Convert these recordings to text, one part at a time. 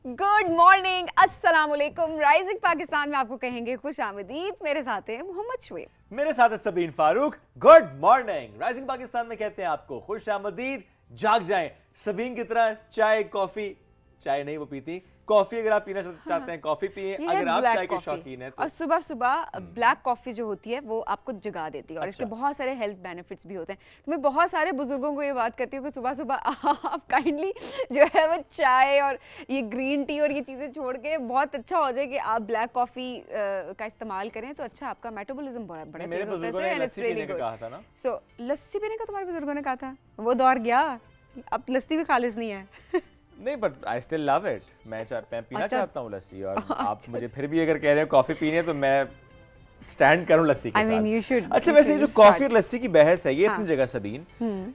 Good morning, अस्सलाम वालेकुम। Rising Pakistan में आपको कहेंगे खुश आमदीद। मेरे साथ है मोहम्मद शुएब, मेरे साथ है Sabeen Farooq. Good morning. Rising Pakistan में कहते हैं आपको खुश आमदीद। जाग जाएं सबीन की तरह। चाय कॉफी, चाय नहीं वो पीती, कॉफी अगर आप पीना चाहते हैं कॉफी पिए, अगर आप चाय के शौकीन हैं तो। और सुबह सुबह ब्लैक कॉफी जो होती है वो आपको जगा देती है और इसके अच्छा। बहुत सारे हेल्थ बेनिफिट्स भी होते हैं। तो मैं बहुत सारे बुजुर्गों को ये बात करती हूँ कि सुबह सुबह आप काइंडली जो है वो चाय और ये ग्रीन टी और ये चीज़ें छोड़ के बहुत अच्छा हो जाए कि आप ब्लैक कॉफ़ी का इस्तेमाल करें तो अच्छा आपका मेटाबॉलिज्म बड़ा बड़ा मेरे तेज होता बुजुर्गों ने है। लस्सी पीने का कहा था ना। सो लस्सी पीने का तुम्हारे बुजुर्गों ने कहा था, वो दौर गया, अब लस्सी भी खालिस नहीं है। नहीं, but I still love it. मैं पीना अच्छा। चाहता हूँ लस्सी, और आप मुझे फिर भी अगर कह रहे हैं कॉफी पीनी है तो मैं स्टैंड करूं लस्सी के I mean, you साथ। should- अच्छा, you वैसे ये should जो कॉफी start. और लस्सी की बहस है ये हाँ। अपनी जगह सबीन,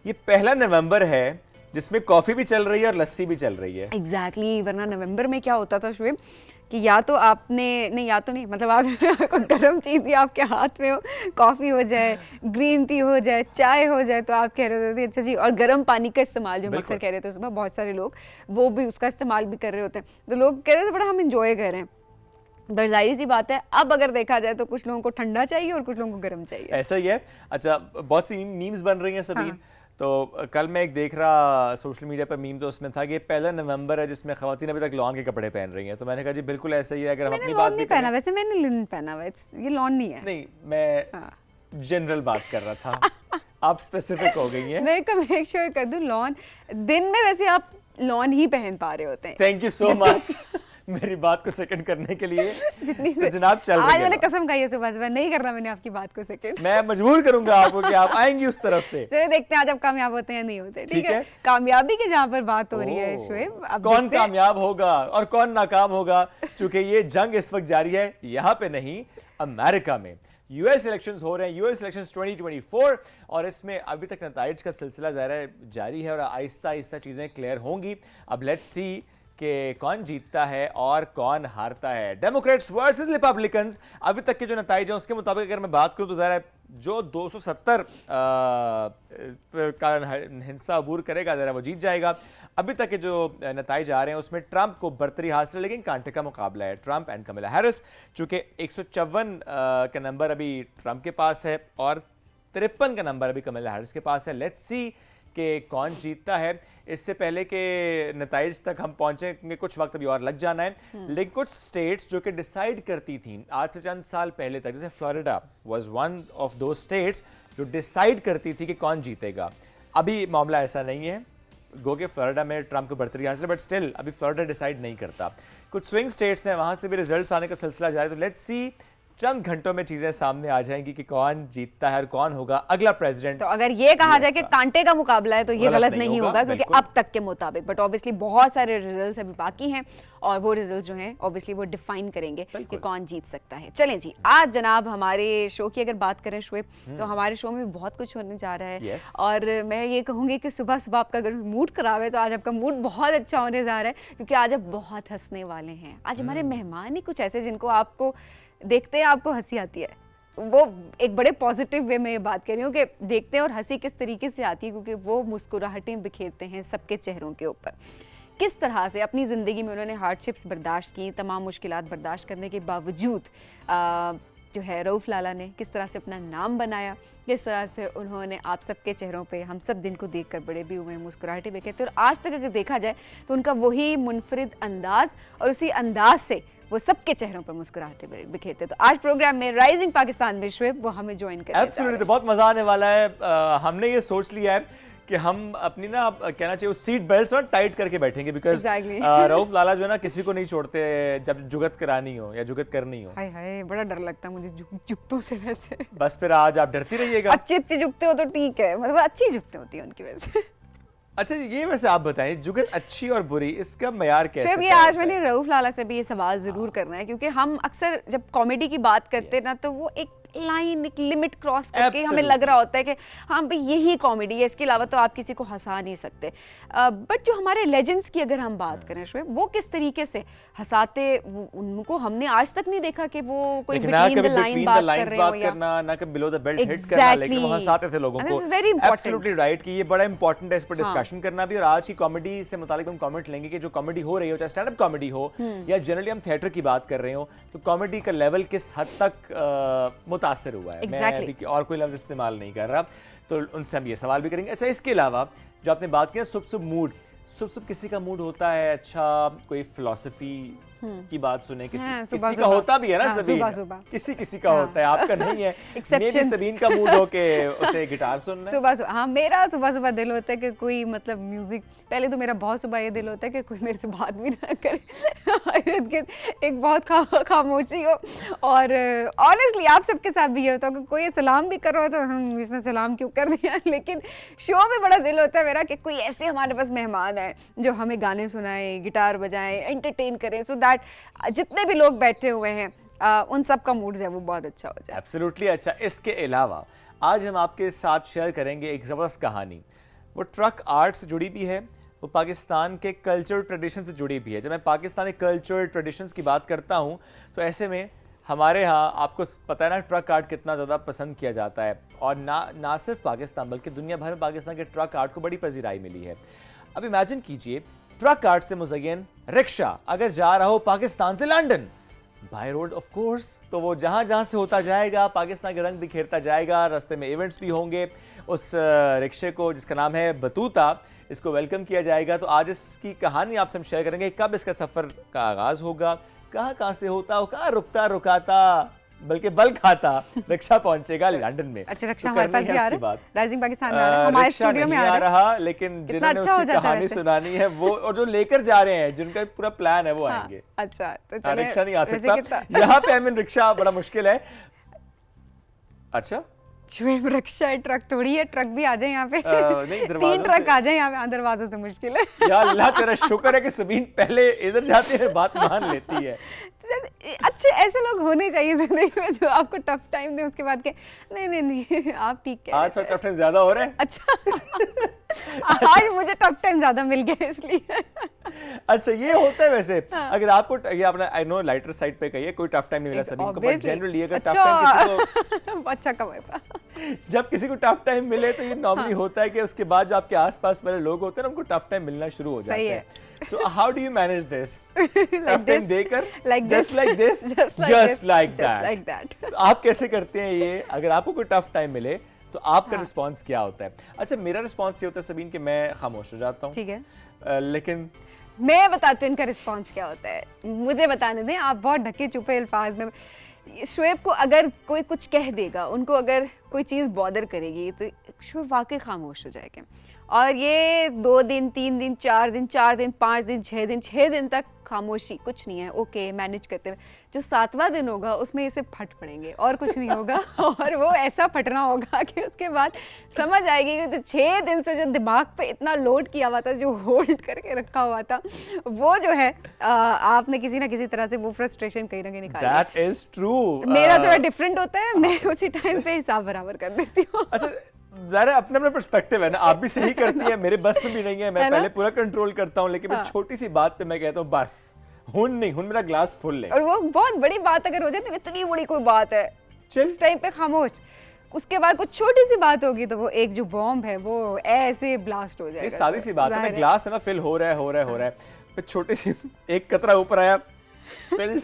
ये 1 नवंबर है जिसमें कॉफी भी चल रही है और लस्सी भी चल रही है। एग्जैक्टली वरना नवंबर में क्या होता था शुएब कि या तो आपने नहीं, या तो नहीं, मतलब आप कोई गर्म चीज़ ही आपके हाथ में हो, कॉफ़ी हो जाए, ग्रीन टी हो जाए, चाय हो जाए, तो आप कह रहे होते थे अच्छा जी। और गर्म पानी का इस्तेमाल जो हम अक्सर कह रहे थे सुबह, बहुत सारे लोग वो भी उसका इस्तेमाल भी कर रहे होते हैं, तो लोग कह रहे थे बड़ा हम इंजॉय कर रहे हैं। पर जाहिर सी बात है अब अगर देखा जाए तो कुछ लोगों को ठंडा चाहिए और कुछ लोगों को गर्म चाहिए। ऐसा ही है। अच्छा, बहुत सी मीम्स बन रही हैं सबीन। हाँ। तो कल मैं एक देख रहा सोशल मीडिया पर मीम, तो उसमें था कि 1 नवंबर है जिसमें खवातीन अभी तक लॉन के कपड़े पहन रही हैं। तो मैंने कहा जी बिल्कुल ऐसा ही है। अगर हम मैंने अपनी लॉन बात नहीं भी पहना, करें, वैसे मैंने लिनन पहना हुआ है, ये लॉन नहीं है। नहीं, मैं हाँ। जनरल बात कर रहा था। आप स्पेसिफिक हो गई हैं। मैं का मेक श्योर कर दूं लॉन, दिन में वैसे आप लॉन ही पहन पा रहे होते हैं। थैंक यू सो मच मेरी बात को सेकंड करने के लिए। तो जनाब चल रही आज है मैंने बात। कसम खाई है सुबह सुबह नहीं करना मैंने आपकी बात को सेकंड। मैं मजबूर करूंगा आपको कि आप आएंगी उस तरफ से। चलिए देखते हैं आज आप कामयाब होते हैं या नहीं होते। ठीक ठीक है, है। कामयाबी की जहाँ पर बात हो रही है ओह, शुएब, अब कौन देखते हैं। कामयाब होगा और कौन नाकाम होगा, क्योंकि ये जंग इस वक्त जारी है यहाँ पे नहीं, अमेरिका में। यूएस इलेक्शंस हो रहे हैं, यूएस इलेक्शंस 2024, और इसमें अभी तक नताइज का सिलसिला जारी है और आहिस्ता आहिस्ता चीज़ें क्लियर होंगी। अब लेट्स सी कि कौन जीतता है और कौन हारता है। डेमोक्रेट्स वर्सेस रिपब्लिकन्स, अभी तक के जो नताइज हैं उसके मुताबिक अगर मैं बात करूं तो ज़रा जो 270 का हिस्सा अबूर करेगा ज़रा वो जीत जाएगा। अभी तक के जो नताइज आ रहे हैं उसमें ट्रंप को बर्तरी हासिल है, लेकिन कांटे का मुकाबला है ट्रंप एंड कमला हैरिस। चूंकि 154 का नंबर अभी ट्रंप के पास है और 53 का नंबर अभी कमला हैरिस के पास है। लेट्स सी कि कौन जीतता है। इससे पहले के नताइज तक हम पहुंचेंगे कुछ वक्त अभी और लग जाना है, लेकिन कुछ स्टेट्स जो कि डिसाइड करती थी आज से चंद साल पहले तक, जैसे फ्लोरिडा वाज वन ऑफ दो स्टेट्स जो डिसाइड करती थी कि कौन जीतेगा। अभी मामला ऐसा नहीं है, गो के फ्लोरिडा में ट्रंप को बढ़तरी हासिल है, बट स्टिल अभी फ्लोरिडा डिसाइड नहीं करता। कुछ स्विंग स्टेट्स हैं, वहां से भी रिजल्ट्स आने का सिलसिला जारी। तो लेट्स सी चंद घंटों में चीजें सामने आ जाएंगी कि कौन जीतता है और कौन होगा अगला प्रेसिडेंट। तो अगर ये कहा जाए कि कांटे का मुकाबला है तो ये गलत गलत नहीं नहीं होगा, होगा क्योंकि बिल्कुल। अब तक के मुताबिक, बट ऑब्वियसली बहुत सारे रिजल्ट्स अभी बाकी हैं और वो रिजल्ट्स जो हैं ऑब्वियसली वो डिफाइन करेंगे कि बिल्कुल। कौन जीत सकता है। चलें जी, आज जनाब हमारे शो की अगर बात करें शुएब, तो हमारे शो में भी बहुत कुछ होने जा रहा है। Yes. और मैं ये कहूँगी कि सुबह सुबह आपका अगर मूड खराब है तो आज आपका मूड बहुत अच्छा होने जा रहा है, क्योंकि आज आप बहुत हंसने वाले हैं। आज हमारे मेहमान ही कुछ ऐसे जिनको आपको देखते हैं आपको हंसी आती है। वो एक बड़े पॉजिटिव वे में ये बात कर रही हूँ कि देखते हैं और हंसी किस तरीके से आती है, क्योंकि वो मुस्कुराहटें बिखेरते हैं सबके चेहरों के ऊपर। किस तरह से अपनी ज़िंदगी में उन्होंने हार्डशिप्स बर्दाश्त की, तमाम मुश्किलात बर्दाश्त करने के बावजूद जो है रऊफ़ लाला ने किस तरह से अपना नाम बनाया, किस तरह से उन्होंने आप सबके चेहरों पे हम सब दिन को देखकर बड़े भी हुए, मुस्कुराहटें बिखेरते। और आज तक अगर देखा जाए तो उनका वही मुनफरिद अंदाज़ और उसी अंदाज से वो सबके चेहरों पर मुस्कुराहटें बिखेरते। तो आज प्रोग्राम में राइजिंग पाकिस्तान में शुएब वो हमें ज्वाइन करें। एब्सोल्युटली, तो बहुत मजा आने वाला है। हमने ये सोच लिया है कि हम अपनी ना कहना चाहिए सीट बेल्ट ना टाइट करके बैठेंगे, बिकॉज Exactly. रऊफ लाला जो है ना किसी को नहीं छोड़ते जब जुगत करानी हो या जुगत करनी हो। हाय हाय, बड़ा डर लगता है मुझे जुगतों से वैसे। बस फिर आज आप डरती रहिएगा। अच्छी अच्छी जुगते हो तो ठीक है, मतलब अच्छी जुगते होती है उनकी वजह से। अच्छा, ये वैसे आप बताएं जुगत अच्छी और बुरी इसका मैयार कैसे शुएब, ये तय आज होता है? मैंने रऊफ लाला से भी ये सवाल जरूर करना है, क्योंकि हम अक्सर जब कॉमेडी की बात करते हैं ना तो वो लाइन, एक लिमिट क्रॉस करके हमें Absolutely. लग रहा होता है कि हाँ भाई यही कॉमेडी है, इसके अलावा तो आप किसी को हंसा नहीं सकते। बट जो हमारे लेजेंड्स की अगर हम बात करें शोएब, वो किस तरीके से हंसाते, उनको हमने आज तक नहीं देखा कि वो कोई लेकिन ना बिटवीन कभी द लाइन between the बात कर lines रहे हो बात या करना, ना कभी बिलो द बेल्ट हिट करना, लेकिन वो Exactly. हंसाते थे लोगों And को। this is very important. Absolutely right कि ये बड़ा इंपॉर्टेंट है इस पर हाँ। डिस्कशन करना भी। और आज की कॉमेडी से मुतालिक हम कमेंट लेंगे कि जो कॉमेडी हो रही हो, चाहे स्टैंड अप कॉमेडी हो या जनरली हम थिएटर की बात कर रहे हो, तो कॉमेडी का लेवल किस हद तक मुतासर हुआ है। मैं Exactly. अभी और कोई लफ्ज इस्तेमाल नहीं कर रहा, तो उनसे हम ये सवाल भी करेंगे। अच्छा, इसके अलावा जो आपने बात की ना सुब सुब मूड, सुब सुब किसी का मूड होता है अच्छा कोई फिलॉसफी की बात सुने, किसी हाँ, किसी सुबह का सुबह। होता भी है ना हाँ, सबीन, सुबह सुबह। किसी का हाँ। होता है, आपका नहीं है। मे भी Exceptions. सबीन का मूड हो के उसे गिटार सुनना है। सुबह सुबह, हाँ मेरा सुबह सुबह दिल होता है कि कोई मतलब म्यूजिक, पहले तो मेरा बहुत सुबह ये दिल होता है कि कोई मेरे से बात भी ना करे एक बहुत खामोशी हो। और ऑनेस्टली आप सबके साथ भी ये होता है कि कोई सलाम भी कर रहा हो तो हम इसने सलाम क्यों कर दिया। लेकिन शो में बड़ा दिल होता है मेरा कि कोई ऐसे हमारे पास मेहमान है जो हमें गाने सुनाए, गिटार बजाएं, एंटरटेन करें, सो दैट जितने भी लोग बैठे हुए हैं उन सब का मूड जो है वो बहुत अच्छा हो जाए। एब्सोल्युटली। अच्छा, इसके अलावा आज हम आपके साथ शेयर करेंगे एक ज़बरदस्त कहानी। वो ट्रक आर्ट से जुड़ी भी है, वो पाकिस्तान के कल्चर ट्रेडिशन से जुड़ी भी है। जब मैं पाकिस्तानी कल्चर ट्रेडिशंस की बात करता हूँ तो ऐसे में हमारे यहाँ आपको पता है ना ट्रक आर्ट कितना ज़्यादा पसंद किया जाता है। और ना सिर्फ पाकिस्तान बल्कि दुनिया भर में पाकिस्तान के ट्रक आर्ट को बड़ी पजीराई मिली है। अब इमेजिन कीजिए ट्रक आर्ट से मुज़य्यन रिक्शा अगर जा रहा हो पाकिस्तान से London by road of course, तो वो जहां से होता जाएगा पाकिस्तान के रंग बिखेरता जाएगा। रास्ते में इवेंट्स भी होंगे। उस रिक्शे को जिसका नाम है बतूता, इसको वेलकम किया जाएगा। तो आज इसकी कहानी आपसे हम शेयर करेंगे, कब इसका सफ़र का आगाज़ होगा, कहाँ से होता हो, कहाँ रुकता बल्कि बल खाता रिक्शा पहुंचेगा लंदन में। अच्छा, रिक्शा तो हमारे करनी पास भी है आ उसकी रहा है, बात। राइजिंग पाकिस्तान में आ रहा है, हमारे रिक्शा स्टूडियो में नहीं आ रहा है। रहा, लेकिन कितना जिन्होंने अच्छा हो उसकी जाता है कहानी वैसे। सुनानी है वो, और जो लेकर जा रहे हैं जिनका पूरा प्लान है वो हाँ, आएंगे। अच्छा तो हाँ, चले, रिक्शा नहीं आ वैसे सकता कितना- यहाँ पे। आई मीन रिक्शा बड़ा मुश्किल है। अच्छा, शोएब रिक्शा है, ट्रक थोड़ी है, ट्रक भी आ जाए यहाँ पे। नहीं, 3 दरवाज़ों ट्रक से- आ जाए यहाँ पे, दरवाजों से मुश्किल है। या अल्लाह तेरा शुक्र है कि सबीन पहले इधर जाती है, बात मान लेती है। अच्छे ऐसे लोग होने चाहिए जिंदगी में जो आपको टफ टाइम दे, उसके बाद के नहीं आप ठीक कह आज रहे थोड़ा टफ टाइम ज्यादा हो रहा है। अच्छा आज मुझे टफ टाइम ज्यादा मिल गया इसलिए। अच्छा, ये होता है वैसे। अगर आपको ये आपने आई नो लाइटर साइड पे कहिए कोई टफ टाइम नहीं मिला सबीन को, बट जनरली अगर टफ टाइम किसी को अच्छा कमाया था। जब किसी को टफ टाइम मिले तो ये नॉर्मली होता है कि उसके बाद जो आपके आसपास वाले लोग होते हैं ना उनको टफ टाइम मिलना शुरू हो जाता है। So how do you manage this? Tough time देकर just like this, just like that. आप कैसे करते हैं ये? अगर आपको कोई टफ टाइम मिले तो आपका रिस्पांस क्या होता है? अच्छा, मेरा रिस्पांस ये होता है सबीन कि मैं खामोश हो जाता हूँ। ठीक है, लेकिन मैं बताती हूँ इनका रिस्पांस क्या होता है, मुझे बताने दें। आप बहुत ढके छुपे अल्फाज में, शोएब को अगर कोई कुछ कह देगा, उनको अगर कोई चीज़ बॉदर करेगी तो शोएब वाकई खामोश हो जाएगा। और ये 2 दिन 3 दिन 4 दिन 4 दिन 5 दिन 6 दिन तक खामोशी, कुछ नहीं है, ओके मैनेज करते हुए। जो 7वां दिन होगा उसमें इसे फट पड़ेंगे और कुछ नहीं होगा। और वो ऐसा फटना होगा कि उसके बाद समझ आएगी कि 6 दिन से जो दिमाग पे इतना लोड किया हुआ था, जो होल्ड करके रखा हुआ था, वो जो है आपने किसी ना किसी तरह से वो फ्रस्ट्रेशन कहीं ना कहीं निकाल दिया। That is true. मेरा थोड़ा डिफरेंट होता है, मैं उसी टाइम पे हिसाब बराबर कर देती हूँ। अच्छा, ज़रा अपना अपना पर्सपेक्टिव है ना, आप भी सही करती हैं, मेरे बस में भी नहीं है, मैं पहले पूरा कंट्रोल करता हूँ, लेकिन एक छोटी सी बात पे मैं कहता हूँ बस हुन मेरा ग्लास फुल है। और वो बहुत बड़ी बात अगर हो जाए तो इतनी बड़ी कोई बात है, उस टाइम पे खामोश। उसके बाद कुछ छोटी सी बात होगी तो वो एक जो बॉम्ब है वो ऐसे ब्लास्ट हो जाएगा। ये सादी सी बात है ना, ग्लास है ना फिल हो रहा है, फिर छोटी सी एक कतरा ऊपर आया, spilled.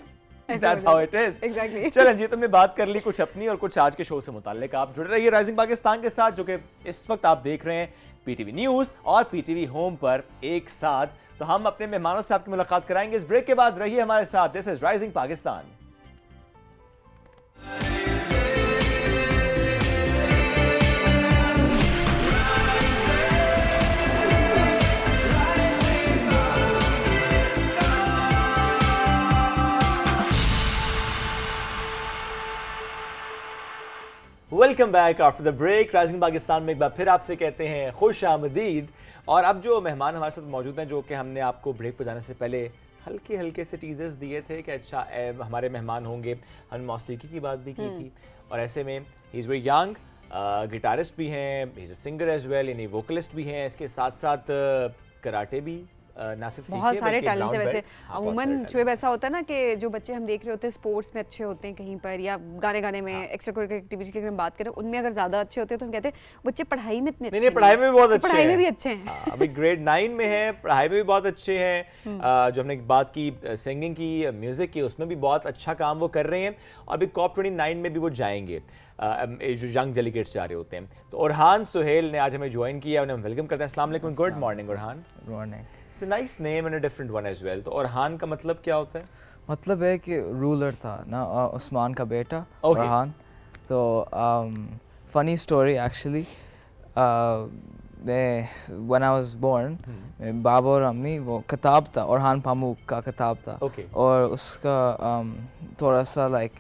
That's how it is. Exactly. चलें जी, तुमने बात कर ली कुछ अपनी और कुछ आज के शो से मुताल्लिक। आप जुड़े रहिए राइजिंग पाकिस्तान के साथ, जो कि इस वक्त आप देख रहे हैं पीटीवी न्यूज़ और पीटीवी होम पर एक साथ। तो हम अपने मेहमानों से आपकी मुलाकात कराएंगे इस ब्रेक के बाद। रहिए हमारे साथ। This is rising Pakistan. Welcome back after the break. Rising Pakistan में एक बार फिर आपसे कहते हैं खुश आमदीद। और अब जो मेहमान हमारे साथ मौजूद हैं, जो कि हमने आपको ब्रेक पर जाने से पहले हल्के से टीजर्स दिए थे कि अच्छा हमारे मेहमान होंगे, हमने मौसीकी की बात भी की थी और ऐसे में he is very young, guitarist भी हैं, he is a singer as well, यानी वोकलिस्ट भी हैं, इसके साथ साथ कराटे भी ना सिर्फ सीखे बहुत सारे बल्कि टैलेंट्स है brown वैसे। belt, हाँ, बहुत अमूमन सारे शुएब ऐसा होता है ना कि जो बच्चे हम देख रहे होते हैं स्पोर्ट्स में अच्छे होते हैं कहीं पर, या गाने में एक्स्ट्रा करिकुलर एक्टिविटी की अगर हम बात करें उनमें अगर ज़्यादा अच्छे होते हैं तो हम कहते हैं बच्चे पढ़ाई में इतने नहीं, पढ़ाई में भी बहुत अच्छे पढ़ाई में हैं। भी अच्छे हैं। हाँ, अभी ग्रेड 9 में है, पढ़ाई में भी बहुत अच्छे हैं। जो हमने बात की सिंगिंग की, म्यूजिक की, उसमें भी बहुत अच्छा काम वो कर रहे हैं और अभी COP 29 में भी वो जाएंगे, जो यंग डेलीगेट्स जा रहे होते हैं। तो ओरहान सुहेल ने आज हमें ज्वाइन किया, उन्हें हम वेलकम करते हैं। अस्सलाम वालेकुम, good morning Orhan. Good morning. It's a nice name and a different one as well. तो ओरहान का मतलब क्या होता है? मतलब है कि रूलर था ना, उस्मान का बेटा Okay. ओरहान। तो फनी स्टोरी एक्चुअली, मैं व्हेन आई वाज बोर्न, बाबा और अम्मी, वो किताब था ओरहान पामूक का किताब था। Okay. और उसका थोड़ा सा लाइक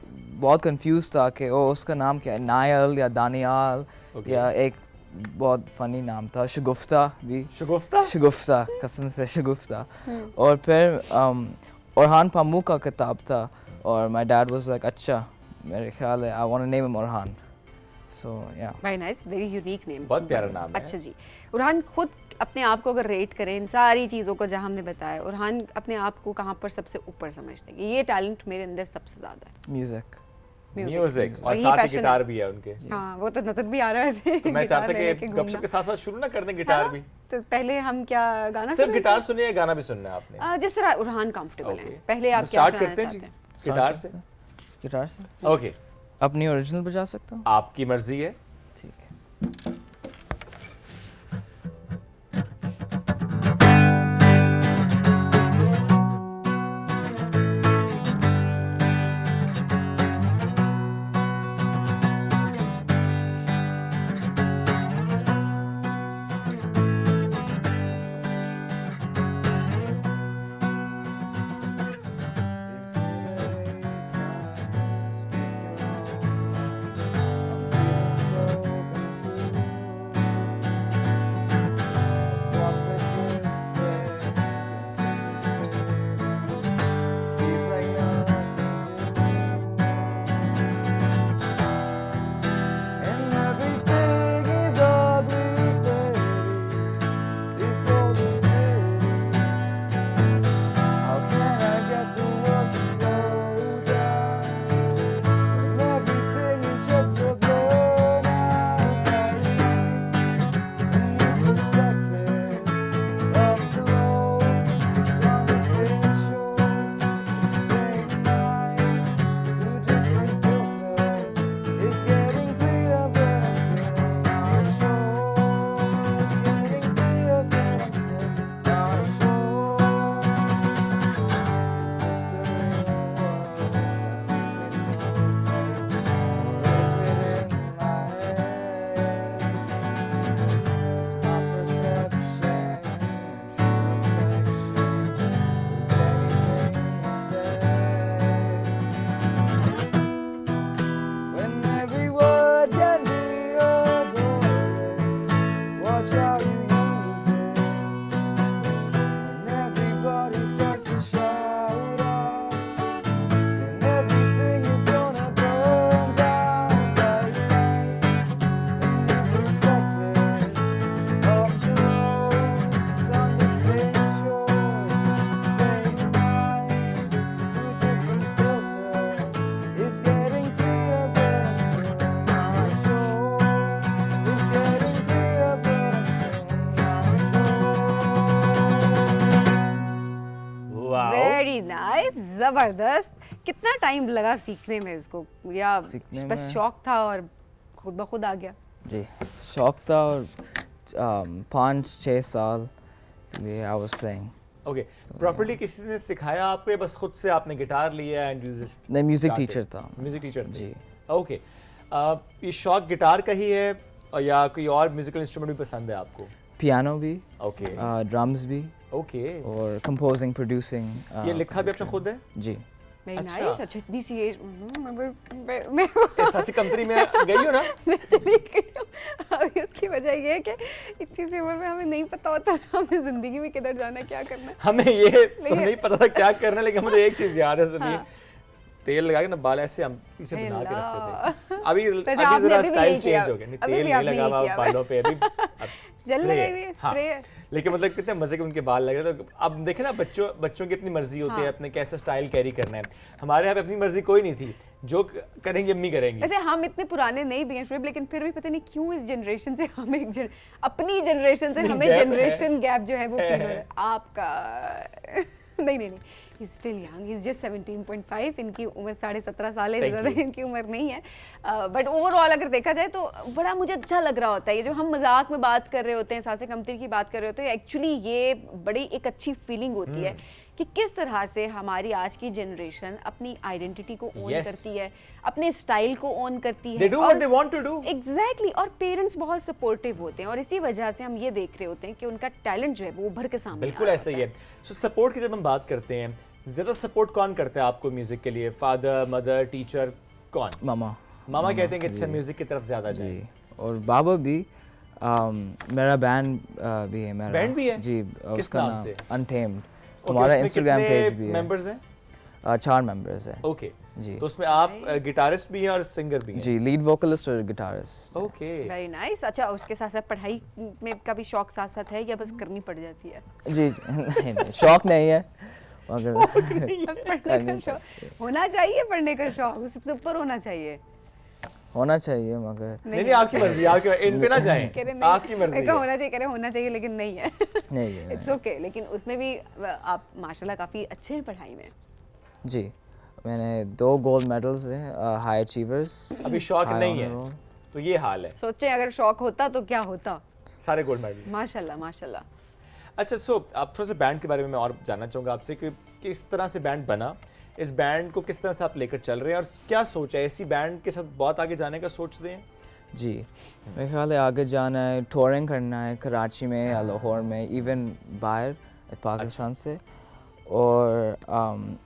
बहुत कंफ्यूज था कि ओ उसका नाम क्या है, नायल या दानियाल, Okay. या एक बहुत फनी नाम था शगुफ्ता भी, शगुफ्ता? शगुफ्ता, कसम से शगुफ्ता। और फिर ओरहान पामू का किताब था और माय डैड वाज लाइक अच्छा, मेरे ख्याल है I want to name him Orhan. So yeah very nice, very unique name, बहुत प्यारा नाम है। अच्छा जी। ओरहान खुद अपने आप को अगर रेट करें इन सारी चीज़ों को जहाँ हमने बताया, ओरहान अपने आप को कहाँ पर सबसे ऊपर समझते हैं कि ये टैलेंट मेरे अंदर सबसे ज़्यादा है? म्यूजिक। म्यूजिक, और वही साथ ही passion गिटार है। भी है उनके। हाँ, वो तो नजर भी आ रहा है। तो मैं चाहता गिटार कि लेके गपशप घूमना। के साथ साथ शुरू ना कर दें गिटार भी। तो पहले हम क्या गाना सिर्फ सुनें? गिटार सुनिए या गाना भी सुनना है आपने? जिस तरह ओरहान कंफर्टेबल Okay. है, पहले आप तो क्या start सुनाना करते हैं जी, चाहते हैं? गिटार से। गिटार से ओके, अपनी ओरिजिनल बजा सकता हूँ? आपकी मर्जी है। ठीक है। वेरी नाइस, जबरदस्त। कितना टाइम लगा सीखने में इसको, या सीखने बस में- शौक था और खुद ब खुद आ गया? जी, शौक था और 5-6 साल के लिए I was playing. Okay, properly किसी ने सिखाया आपको या बस खुद से आपने गिटार लिया एंड यू जस्ट? नहीं, म्यूजिक टीचर था। म्यूजिक टीचर थे। जी। ओके, ये शौक गिटार का ही है या कोई और म्यूजिकल इंस्ट्रूमेंट भी पसंद है आपको? पियानो भी, ओके ड्रम्स भी, ओके। और कंपोजिंग, प्रोड्यूसिंग। ये लिखा भी आपने खुद है? जी। वेरी अच्छा। नाइस। अच्छा, इतनी सी एज मैं एहसासी कंपनी में गई हो ना? मैं चली गई हूँ। अभी उसकी वजह ये है कि इतनी सी उम्र में हमें नहीं पता होता था हमें ज़िंदगी में किधर जाना है, क्या करना है। हमें ये तो लेकिन- नहीं पता था क्या करना है, लेकिन मुझे एक चीज़ याद है सभी, हाँ। तेल लगा के ना बाल ऐसे हम पीछे बना के रखते थे। अभी तो अभी आपने जरा अभी भी स्टाइल यही चेंज किया। हो गया, नहीं अभी तेल भी नहीं आपने लगा यही हुआ किया। बालों पे अभी जल spray लगाई है। हुई है, हाँ, spray है। लेकिन मतलब कितने मजे के उनके बाल लगे, तो अब देखे ना बच्चों की अपनी मर्जी होती है अपने कैसा स्टाइल कैरी करना है। हमारे यहाँ पे अपनी मर्जी कोई नहीं थी, जो करेंगे अम्मी करेंगी। वैसे हम इतने पुराने नहीं भी हैं शुएब, लेकिन फिर भी पता नहीं क्यों इस जनरेशन से हमें अपनी जनरेशन से हमें गैप है। जनरेशन गैप जो है वो फील हो रहा है आपका। नहीं, he still young, he is just 17.5, इनकी उम्र 17.5 साल है, Thank ज़्यादा you. इनकी उम्र नहीं है। बट ओवरऑल अगर देखा जाए तो बड़ा मुझे अच्छा लग रहा होता है। ये जो हम मजाक में बात कर रहे होते हैं, सासे कमतर की बात कर रहे होते हैं, एक्चुअली ये बड़ी एक अच्छी फीलिंग होती है कि किस तरह से हमारी आज की जनरेशन अपनी आइडेंटिटी को ओन Yes. करती है, अपने स्टाइल को ओन करती है। They do what they want to do. Exactly, और पेरेंट्स बहुत सपोर्टिव होते हैं और इसी वजह से हम ये देख रहे होते हैं कि उनका टैलेंट जो है वो उभर के सामने बिल्कुल आ रहा ऐसा ही होता है। सो सपोर्ट की जब हम बात करते हैं, ज्यादा सपोर्ट कौन करता है आपको म्यूजिक के लिए? फादर, मदर, टीचर, कौन? मामा मामा कहते हैं कि अच्छा म्यूजिक की तरफ ज्यादा जाए। जी, और बाबा भी मेरा बैंड भी है मेरा। बैंड भी है? जी, किस उसका नाम से? अनटेम्ड। Okay, हमारा उसमें इंस्टाग्राम कितने पेज भी है। मेंबर्स हैं? 4 मेंबर्स है। ओके, जी। तो उसमें आप गिटारिस्ट भी हैं और सिंगर भी हैं? जी, लीड वोकलिस्ट और गिटारिस्ट। Okay, very nice. अच्छा, उसके साथ साथ पढ़ाई में का भी शौक साथ साथ है या बस करनी पड़ जाती है? जी नहीं, शौक नहीं है मगर पढ़ने का शौक होना चाहिए, पढ़ने का शौक उससे ऊपर होना चाहिए। होना चाहिए मगर नहीं आपकी मर्जी, आपकी इन पे ना जाएं, कह रहे नहीं, आपकी मर्जी मेरे को है। होना चाहिए, कह रहे होना चाहिए लेकिन नहीं है। नहीं है। इट्स ओके, लेकिन उसमें भी आप माशाल्लाह काफी अच्छे हैं पढ़ाई में। जी, मैंने 2 गोल्ड मेडल्स हैं, हाई अचीवर्स। अभी शौक High नहीं honor है, तो ये हाल है। सोचे अगर शौक होता तो क्या होता। सारे गोल्ड मेडल। माशाल्लाह माशाल्लाह। अच्छा, सो अब थोड़ा सा बैंड के बारे में मैं और जानना चाहूँगा आपसे कि किस तरह से बैंड बना, इस बैंड को किस तरह से आप लेकर चल रहे हैं और क्या सोचा है? ऐसी बैंड के साथ बहुत आगे जाने का सोचते हैं? जी, मेरे ख्याल है आगे जाना है, टूरिंग करना है कराची में या लाहौर में, इवन बाहर पाकिस्तान से। और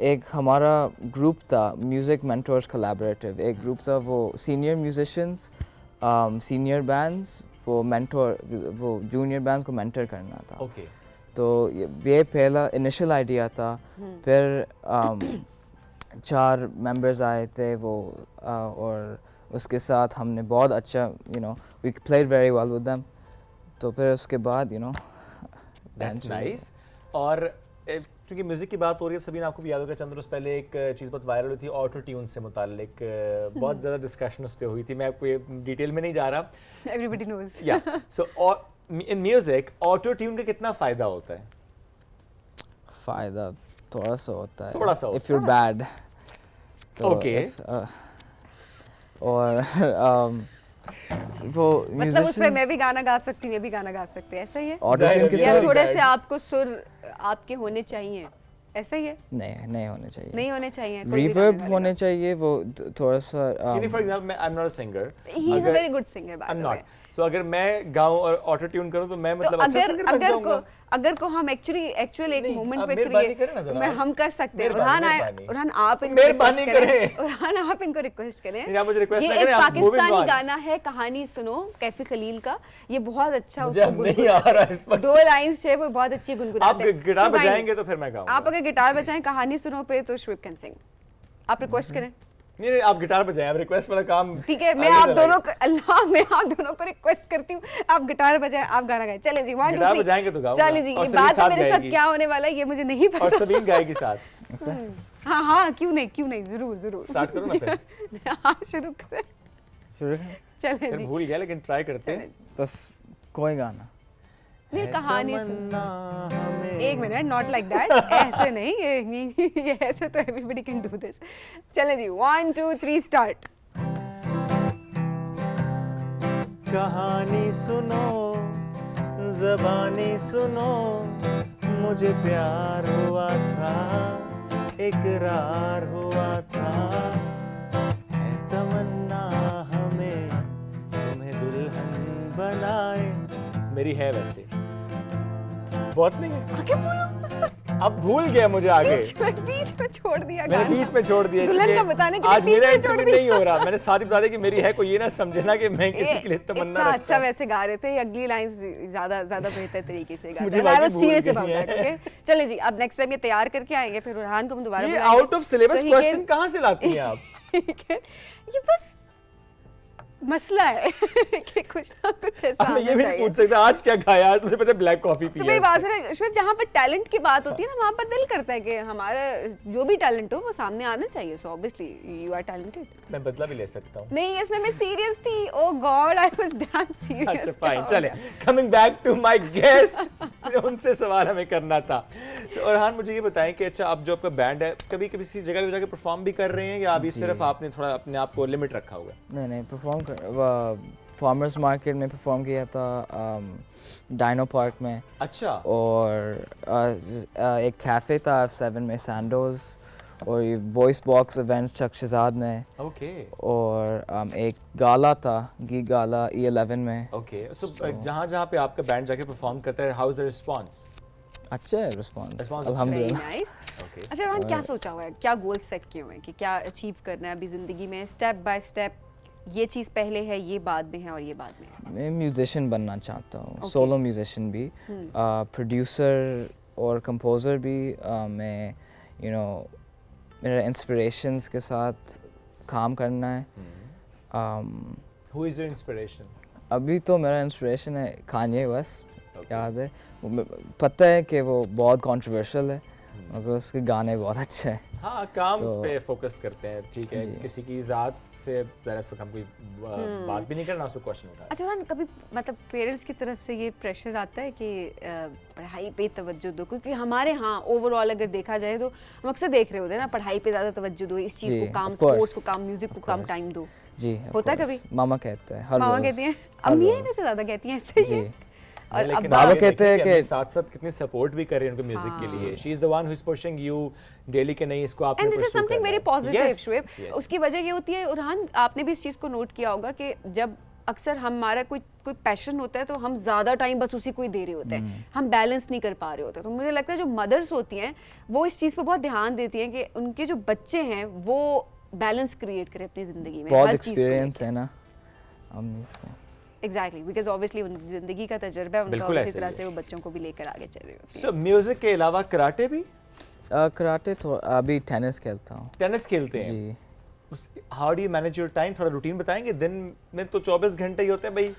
एक हमारा ग्रुप था म्यूज़िक मेंटर्स कोलैबोरेटिव, एक ग्रुप था, वो सीनियर म्यूजिशियंस, सीनियर बैंड्स वो जूनियर बैंड्स को मेंटर करना था। ओके, तो ये पहला इनिशियल आइडिया था। फिर 4 मेंबर्स आए थे वो और उसके साथ हमने बहुत अच्छा we played very well with them. तो फिर उसके बाद दैट्स नाइस। और क्योंकि म्यूजिक की बात हो रही है, सभी ने आपको भी याद होगा चंद रोज पहले एक चीज़ बहुत वायरल हुई थी ऑटो ट्यून से मुताल्लिक, बहुत ज़्यादा डिस्कशन उस पर हुई थी। मैं आपको ये डिटेल में नहीं जा रहा। Everybody knows. Yeah so in music auto tune का कितना फ़ायदा होता है? फ़ायदा थोड़ा सा होता है, थोड़ा सा इफ़ यू बैड। Okay. और वो मतलब उसमें मैं भी गाना गा सकती हूँ, ये भी गाना गा सकते हैं, ऐसा ही है? ऑडिशन के Yeah, या साथ थोड़े bad. से आपको सुर आपके होने चाहिए, ऐसा ही है? नहीं होने चाहिए। नहीं होने चाहिए, कोई भी रिवर्ब गाना होने चाहिए, वो थोड़ा सा फॉर एग्जांपल मैं I am not a singer, He is a very good singer, by I am the way. Not, so अगर मैं गाऊं और ऑटो ट्यून करूं तो मैं तो मतलब अच्छा सिंगर बन जाऊंगा। अगर को हम एक्चुअल एक नहीं, मोमेंट आप पे मेहरबानी करें ना जरा। हम कर सकते हैं। मेहरबानी। उरहान आप इनको मेहरबानी request करें। उरहान आप इनको रिक्वेस्ट करें। नहीं, आप मुझे request ये ना करें, एक आप moving पाकिस्तानी on। गाना है, कहानी सुनो, कैफी खलील का। ये बहुत अच्छा मुझे उसको अब नहीं आ रहा इस वक्त। 2 लाइंस है वो बहुत अच्छी गुनगुनाते आप हैं। गिटार So गाएंगे। बजाएंगे तो फिर मैं गाऊंगा। आप अगर गिटार बजाएं कहानी सुनो पे तो शुएब कैन सिंग। आप रिक्वेस्ट करें। नहीं आप गिटार बजाएं, आप रिक्वेस्ट वाला काम ठीक है, मैं आगे आप चलाइए। दोनों को मैं आप दोनों को रिक्वेस्ट करती हूँ, आप गिटार बजाएं, आप गाना गाएं। चले जी, 1 2 3 गिटार बजाएंगे तो गाऊंगा। चले जी, और ये सलीम बात साथ मेरे साथ गाएगी। क्या होने वाला है ये मुझे नहीं और पता। सबीन गाएगी साथ। हाँ क्यों नहीं जरूर स्टार्ट करो ना फिर। हाँ शुरू करें, शुरू करें? चले फिर जी। भूल गया लेकिन ट्राई करते हैं। बस कोई गाना। नहीं कहानी सुन, तमन्ना हमें। एक मिनट, नॉट लाइक दैट, ऐसे नहीं, ये ऐसे तो एवरीबॉडी कैन डू दिस। चले जी, 1 2 3 स्टार्ट। कहानी सुनो, ज़बानी सुनो, मुझे प्यार हुआ था, इकरार हुआ था, है तमन्ना हमें तुम्हें दुल्हन बनाए। मेरी है वैसे, बहुत नहीं है। आगे बोलो। अब भूल गया मुझे आगे। बीच में छोड़ दिया मैंने गाना। बीच में छोड़ दिया दुल्हन क्योंकि का बताने के लिए आज बीच मेरा में छोड़ इंटरव्यू दिया। नहीं हो रहा। मैंने साथ ही बता दिया कि मेरी है, कोई ये ना समझे ना कि मैं किसी के लिए तमन्ना इतना रखता अच्छा हूं। वैसे गा रहे थे, ये अगली लाइन ज्यादा बेहतर तरीके से मुझे गाते हैं। बाकी भूल सीरियस गई अबाउट है। That, okay? चलिए जी, अब नेक्स्ट टाइम ये तैयार करके आएंगे, फिर रुहान को हम दोबारा ये बुलाएंगे। Out of syllabus So he question can- कहाँ से लाती हैं आप? ठीक है, ये बस मसला है कि कुछ ना कुछ ऐसा अब मैं ये आना भी नहीं चाहिए। पूछ सकता आज क्या खाया, आज मुझे पता है ब्लैक कॉफी पी तो है मेरी आज बात तक। सुने श्वेत, जहाँ पर टैलेंट की बात होती है ना, वहाँ पर दिल करता है कि हमारा जो भी टैलेंट हो वो सामने आना चाहिए। So obviously you are talented. मैं बदला भी ले सकता हूँ। नहीं, इसमें मैं सीरियस थी। Oh God, I was damn serious. अच्छा फाइन, चले coming back to my guest, उनसे सवाल हमें करना था। और मुझे ये बताएं कि अच्छा अब जो आपका बैंड है, कभी किसी जगह पे जाके परफॉर्म भी कर रहे हैं या अभी सिर्फ आपने थोड़ा अपने आप को लिमिट रखा हुआ है? नहीं फार्मर्स मार्केट में परफॉर्म किया था, डायनो पार्क में, अच्छा और एक कैफ़े था F7 में, सैंडोज, और ये वॉइस बॉक्स इवेंट्स चकशजाद में, ओके और एक गाला था, गीक गाला E11 में। ओके। सो जहाँ पे आपका बैंड जाके परफॉर्म करता है, हाउ इज द रिस्पांस? अच्छा है रिस्पांस, Response वेरी अल्हम्दुलिल्लाह। नाइस। ओके। अच्छा रोहन, क्या सोचा हुआ है, क्या गोल सेट किए हुए हैं कि क्या अचीव करना है अभी जिंदगी में, स्टेप बाय स्टेप? ये चीज़ पहले है, ये बाद में है, और ये बाद में है। मैं म्यूजिशियन बनना चाहता हूँ, Okay. सोलो म्यूजिशियन भी, प्रोड्यूसर और कंपोज़र भी। मैं मेरा इंस्पिरेशंस के साथ काम करना है। Who is your inspiration? अभी तो मेरा इंस्पिरेशन है कान्ये वेस्ट, याद है, पता है कि वो बहुत कंट्रोवर्शियल है, मगर उसके गाने बहुत अच्छे हैं। हाँ, काम तो- पे फोकस करते हैं, ठीक है। जी। किसी की जात से ज़रा इस वक्त हम कोई बात भी नहीं करना, उस पर क्वेश्चन उठा। अच्छा रोहन, कभी मतलब पेरेंट्स की तरफ से ये प्रेशर आता है कि पढ़ाई पे तवज्जो दो? क्योंकि हमारे यहाँ ओवरऑल अगर देखा जाए तो हम अक्सर देख रहे होते हैं ना, पढ़ाई पे ज़्यादा तवज्जो दो, इस चीज़ जी, को काम, of course, स्पोर्ट्स को काम, म्यूजिक को of काम course. टाइम दो। जी of होता है course. कभी? मामा कहते हैं हर मामा रोज़, कहती हैं, हर अम्मियाँ रोज़। वैसे ज़्यादा कहती हैं ऐसे जी। ही। और अब लेकिन बाबा आप ये कहते हैं देखें कि- साथ साथ कितनी सपोर्ट भी कर रहे हैं उनके म्यूजिक के लिए। She is the one who is pushing you daily के नहीं, इसको आपने and this is pursue something करना वेरी है। Positive Yes, Shoaib. yes. उसकी वजह ये होती है उरहान, आपने भी इस चीज़ को नोट किया होगा कि जब अक्सर हमारा कोई पैशन होता है तो हम ज़्यादा टाइम बस उसी को ही दे रहे होते हैं, हम बैलेंस नहीं कर पा रहे होते। तो मुझे लगता है जो मदर्स होती हैं वो इस चीज़ पर बहुत ध्यान देती हैं कि उनके जो बच्चे हैं वो बैलेंस क्रिएट करें अपनी ज़िंदगी में। बहुत हर चीज़ को एक्सपीरियंस लेके। है ना अम्मी से। एग्जैक्टली, बिकॉज ऑब्वियसली जिंदगी का तजुर्बा है उनका, बिल्कुल उसी ऐसे तरह ही है। से वो बच्चों को भी लेकर आगे चल रहे होते हैं। सो म्यूजिक के अलावा कराटे भी, कराटे तो अभी टेनिस खेलता हूँ टेनिस खेलते हैं। जी। How do you manage your time? थोड़ा रूटीन बताएंगे। दिन में तो 24 घंटे ही होते हैं भाई।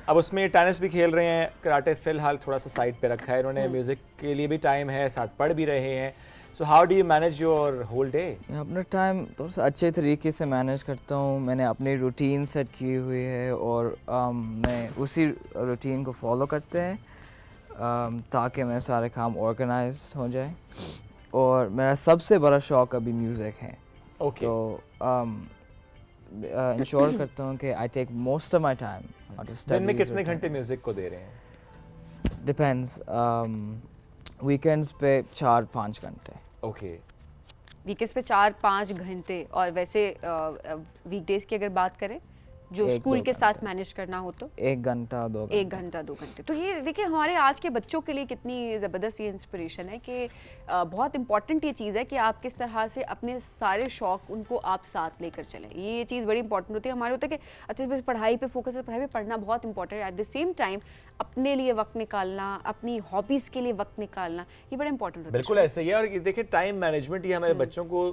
अब उसमें टेनिस भी खेल रहे हैं, कराटे फिलहाल थोड़ा सा साइड पे रखा है इन्होंने, म्यूजिक के लिए भी टाइम है, साथ पढ़ भी रहे हैं। So how do you manage your whole day? मैं अपना टाइम थोड़ा सा अच्छे तरीके से मैनेज करता हूँ। मैंने अपनी रूटीन सेट की हुई है और मैं उसी रूटीन को फॉलो करते हैं ताकि मेरे सारे काम ऑर्गेनाइज हो जाए। और मेरा सबसे बड़ा शौक अभी म्यूज़िक है, ओके। तो इंश्योर करता हूँ कि I take most of my time दिन में कितने घंटे म्यूजिक को दे रहे हैं? डिपेंड्स, वीकेंड्स पे 4-5 घंटे। ओके। वीकेंड्स पे 4-5 घंटे, और वैसे वीकडेज की अगर बात करें जो 1-2 स्कूल के साथ घंटे। मैनेज करना हो तो 1 घंटा 2 घंटे। 1 घंटा 2 घंटे। तो ये देखिए हमारे आज के बच्चों के लिए कितनी ज़बरदस्त ये इंस्पिरेशन है कि बहुत इंपॉर्टेंट ये चीज़ है कि आप किस तरह से अपने सारे शौक उनको आप साथ लेकर चलें। ये चीज़ बड़ी इंपॉर्टेंट होती है। हमारे होता है कि अच्छा बस पढ़ाई पे फोकस है, पढ़ाई पे पढ़ना बहुत इंपॉर्टेंट है, एट द सेम टाइम अपने लिए वक्त निकालना, अपनी हॉबीज़ के लिए वक्त निकालना, ये बड़ा इंपॉर्टेंट होता है। बिल्कुल ऐसे ही है। और ये देखिए टाइम मैनेजमेंट ये हमारे बच्चों को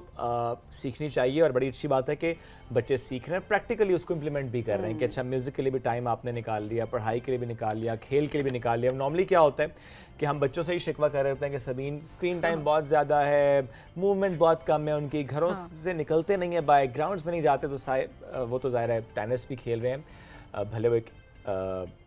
सीखनी चाहिए, और बड़ी अच्छी बात है कि बच्चे सीख रहे हैं, प्रैक्टिकली उसको इम्प्लीमेंट भी कर रहे हैं कि अच्छा म्यूजिक के लिए भी टाइम आपने निकाल लिया, पढ़ाई के लिए भी निकाल लिया, खेल के लिए भी निकाल लिया। नॉर्मली क्या होता है कि हम बच्चों से ही शिकवा कर रहे होते हैं कि सभी स्क्रीन टाइम बहुत ज़्यादा है, मूवमेंट बहुत कम है उनकी, घरों से निकलते नहीं है, बाय ग्राउंड्स में नहीं जाते, तो वो तो ज़ाहिर है टेनिस भी खेल रहे हैं, भले वो एक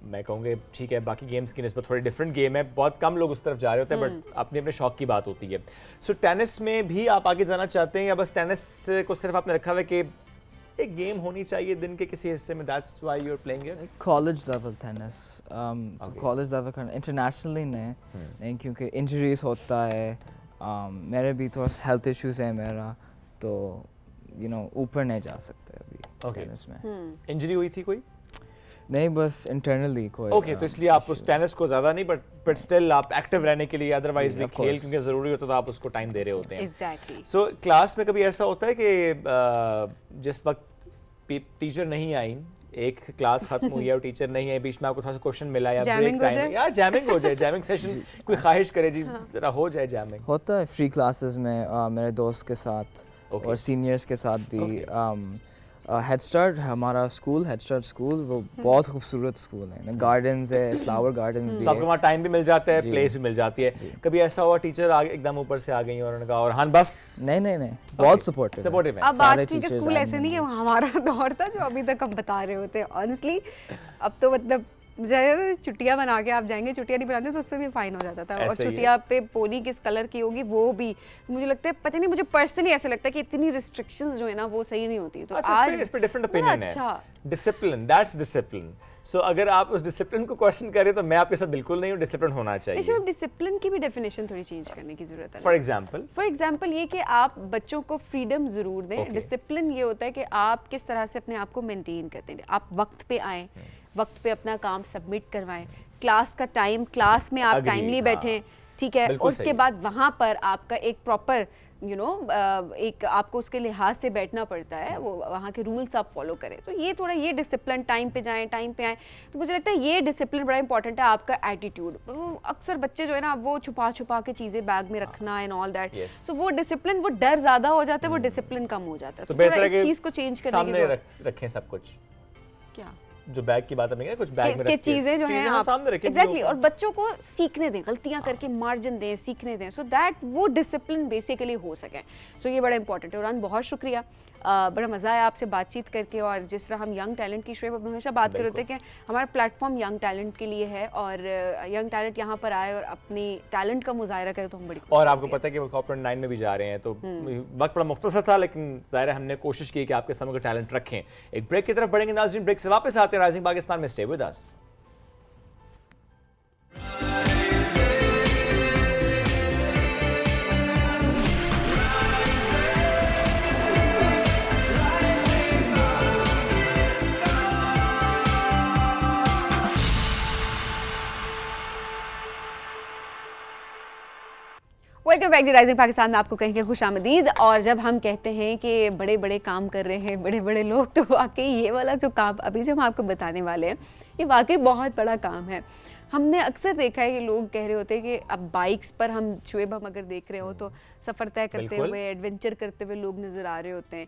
मैं कहूँगा ठीक है बाकी गेम्स की निस्बत थोड़ी डिफरेंट गेम है, बहुत कम लोग उस तरफ जा रहे होते हैं, बट अपने अपने शौक की बात होती है। सो टेनिस में भी आप आगे जाना चाहते हैं या बस टेनिस को सिर्फ आपने रखा हुआ है कि एक गेम होनी चाहिए दिन के किसी हिस्से में, that's why you are playing it? College level tennis, college level करना, इंटरनेशनली नहीं क्योंकि इंजरीज होता है, मेरे भी थोड़ा हेल्थ इश्यूज है मेरा, तो ऊपर नहीं जा सकते अभी Okay. टेनिस में। इंजरी हुई थी कोई? नहीं, बस इंटरनली कोई ओके, तो इसलिए आप उस टेनिस को ज़्यादा नहीं, बट स्टिल आप एक्टिव रहने के लिए अदरवाइज भी of खेल course. क्योंकि ज़रूरी होता है तो आप उसको टाइम दे रहे होते हैं। एग्जैक्टली। सो क्लास में कभी ऐसा होता है कि जिस वक्त टीचर नहीं आई, एक क्लास खत्म हुई है और टीचर नहीं है, बीच में आपको थोड़ा सा क्वेश्चन मिला या Jamming ब्रेक हो टाइम या जैमिंग हो जाए, जैमिंग सेशन कोई ख्वाहिश करे जी जरा हो जाए जैमिंग? होता है फ्री क्लासेस में मेरे दोस्त के साथ Okay. और सीनियर्स के साथ भी। हेड स्टार्ट हमारा स्कूल, हेड स्टार्ट स्कूल, वो बहुत खूबसूरत स्कूल है, गार्डन्स है, फ्लावर गार्डन्स भी तो आपको है। वहाँ टाइम भी मिल जाता है, जी। प्लेस भी मिल जाती है। कभी ऐसा हुआ टीचर आगे एकदम ऊपर से आ गई और उन्होंने कहा और हाँ बस नहीं, बहुत सपोर्टिव सपोर्टिव है? अब सारे आजकल के teachers स्कूल आए ऐसे हैं। नहीं है, वो हमारा दौर था जो अभी तक हम बता रहे होते हैं ऑनेस्टली। अब तो मतलब ज़्यादा छुट्टियां बना के आप जाएंगे, छुट्टियां नहीं बनाते तो उस पर भी फाइन हो जाता था। और ऐसे ही है। छुट्टियां पे पोनी किस कलर की होगी वो भी, तो मुझे लगता है पता नहीं, मुझे पर्सनली ऐसा लगता है कि इतनी रिस्ट्रिक्शंस जो है ना वो सही नहीं होती। तो अच्छा, आज इस पे डिफरेंट बड़ा ओपिनियन है। अच्छा। Discipline, that's discipline. सो अगर आप उस डिसिप्लिन को क्वेश्चन करें तो मैं आपके साथ बिल्कुल नहीं हूँ, डिसिप्लिन होना इसमें चाहिए। अब डिसिप्लिन की भी डेफिनेशन थोड़ी चेंज करने की जरूरत है। फॉर एग्जाम्पल फॉर एग्जाम्पल ये कि आप बच्चों को फ्रीडम ज़रूर दें। Okay. डिसिप्लिन ये होता है कि आप किस तरह से अपने आप को मेंटेन करते हैं। आप वक्त पे आएँ, वक्त पे अपना काम सबमिट करवाएं, क्लास का टाइम, क्लास में आप Agreed, टाइमली हाँ। बैठें, ठीक है। बिल्कुल और उसके सही। बाद वहाँ पर आपका एक प्रॉपर एक आपको उसके लिहाज से बैठना पड़ता है, वो वहाँ के रूल्स आप फॉलो करें। तो ये थोड़ा ये डिसिप्लिन, टाइम पे जाएं, टाइम पे आएँ, तो मुझे लगता है ये डिसिप्लिन बड़ा इंपॉर्टेंट है। आपका एटीट्यूड, अक्सर बच्चे जो है ना वो छुपा छुपा के चीज़ें बैग में रखना एंड ऑल दैट, Yes. तो वो डिसिप्लिन, वो डर ज़्यादा हो जाता है, वो डिसिप्लिन कम हो जाता है। तो तो थोड़ा बेहतर है इस कि चीज़ को चेंज करने की सामने जरूरत। रखें सब कुछ, क्या जो बैग की बात आपने की, कुछ बैग में के रख के चीजें जो हैं हाँ, आप सामने रखें एग्जैक्टली, और बच्चों को सीखने दें, गलतियां करके मार्जिन दें, सीखने दें, सो दैट वो डिसिप्लिन बेसिकली हो सके। सो ये बड़ा इंपॉर्टेंट है। उरान बहुत शुक्रिया, बड़ा मज़ा आया आपसे बातचीत करके। और जिस तरह हम यंग टैलेंट की शोएब हमेशा बात कर रहे थे कि हमारा प्लेटफॉर्म यंग टैलेंट के लिए है, और यंग टैलेंट यहाँ पर आए और अपनी टैलेंट का मुजाहरा करे तो हम बड़ी खुश और आपको होंगे। पता है कि वो कॉर्पोरेट 9 में भी जा रहे हैं, तो वक्त बड़ा मुख्तसर था, लेकिन ज़ाहिर है हमने कोशिश की कि आपके सामने का टैलेंट रखें। एक ब्रेक की तरफ बढ़ेंगे नाज़रीन, ब्रेक से वापस आते हैं राइजिंग पाकिस्तान में। Stay with us. Welcome back जी राइजिंग पाकिस्तान में आपको कहेंगे खुश आमदीद। और जब हम कहते हैं कि बड़े बड़े काम कर रहे हैं बड़े बड़े लोग, तो वाकई ये वाला जो काम अभी जो हम आपको बताने वाले हैं ये वाकई बहुत बड़ा काम है। हमने अक्सर देखा है कि लोग कह रहे होते हैं कि अब बाइक्स पर हम शुएब हम अगर देख रहे हो तो सफ़र तय करते बिल्कुल। हुए, एडवेंचर करते हुए लोग नज़र आ रहे होते हैं।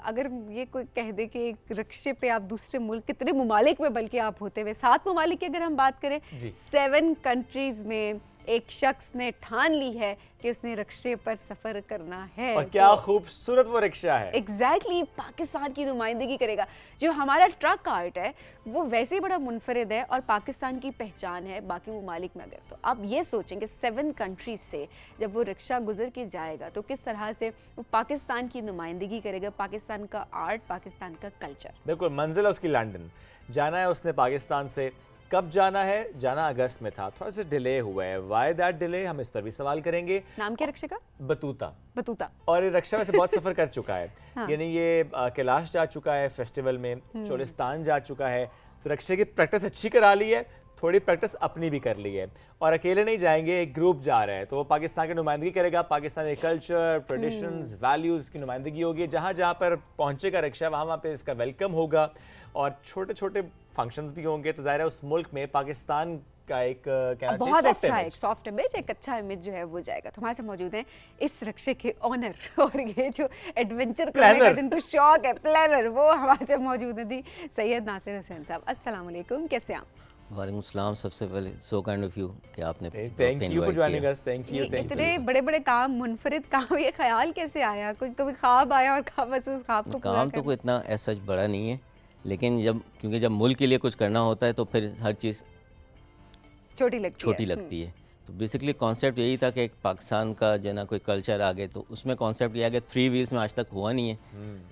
अगर ये कोई कह दे कि एक रिक्शे पे आप दूसरे मुल्क, कितने ममालिक में बल्कि आप होते हुए, 7 ममालिक की अगर हम बात करें, जी। 7 कंट्रीज़ में एक शख्स ने ठान ली है कि उसने रिक्शे पर सफर करना है। और क्या तो खूबसूरत वो रिक्शा है। एग्जैक्टली पाकिस्तान की नुमाइंदगी करेगा। जो हमारा ट्रक आर्ट है वो वैसे ही बड़ा मुनफरिद है और पाकिस्तान की पहचान है बाकी ममालिक में। अगर तो आप ये सोचेंगे 7 कंट्रीज से जब वो रिक्शा गुजर के जाएगा तो किस तरह से वो पाकिस्तान की नुमाइंदगी करेगा, पाकिस्तान का आर्ट, पाकिस्तान का कल्चर। बिल्कुल, मंजिल है उसकी लंदन, जाना है उसने पाकिस्तान से। कब जाना है? जाना अगस्त में था, थोड़ा सा डिले हुआ है। वाई दैट डिले, हम इस पर भी सवाल करेंगे। नाम क्या रिक्शे का? बतूता। बतूता। और ये रक्षा में से बहुत सफर कर चुका है। हाँ। यानी ये कैलाश जा चुका है फेस्टिवल में, चोलिस्तान जा चुका है, तो रक्षे की प्रैक्टिस अच्छी करा ली है, थोड़ी प्रैक्टिस अपनी भी कर ली है। और अकेले नहीं जाएंगे, एक ग्रुप जा रहा है, तो वो पाकिस्तान की नुमाइंदगी करेगा। पाकिस्तानी कल्चर, ट्रेडिशंस, वैल्यूज़ की नुमाइंदगी होगी। जहाँ जहाँ पर पहुँचेगा रिक्शा वहाँ वहाँ पे इसका वेलकम होगा और छोटे छोटे फंक्शंस भी होंगे। तो ज़ाहिर है उस मुल्क में पाकिस्तान का एक कहना चाहिए बहुत soft अच्छा image। एक सॉफ्ट इमेज, एक अच्छा इमेज जो है वो जाएगा। तो हमारे साथ मौजूद हैं इस रिक्शे के ओनर और ये जो एडवेंचर करने का जिनको शौक है, प्लानर, वो हमारे साथ मौजूद है। सैयद नासिर हुसैन साहब, अस्सलाम वालेकुम, कैसे आप? वालेकुम सलाम। सबसे पहले सो काइंड ऑफ यू कि आपने thank you for joining us. Thank you. इतने बड़े बड़े काम, मुनफरिद काम, ये ख्याल कैसे आया? कोई कभी ख्वाब आया और बस उस ख्वाब को पूरा काम तो कोई इतना ऐसा बड़ा नहीं है, लेकिन क्योंकि जब मुल्क के लिए कुछ करना होता है तो फिर हर चीज़ छोटी लगती है। तो बेसिकली कॉन्सेप्ट यही था कि एक पाकिस्तान का जो ना कोई कल्चर आ गए, तो उसमें कॉन्सेप्ट ये आ गया 3 व्हील्स में आज तक हुआ नहीं है।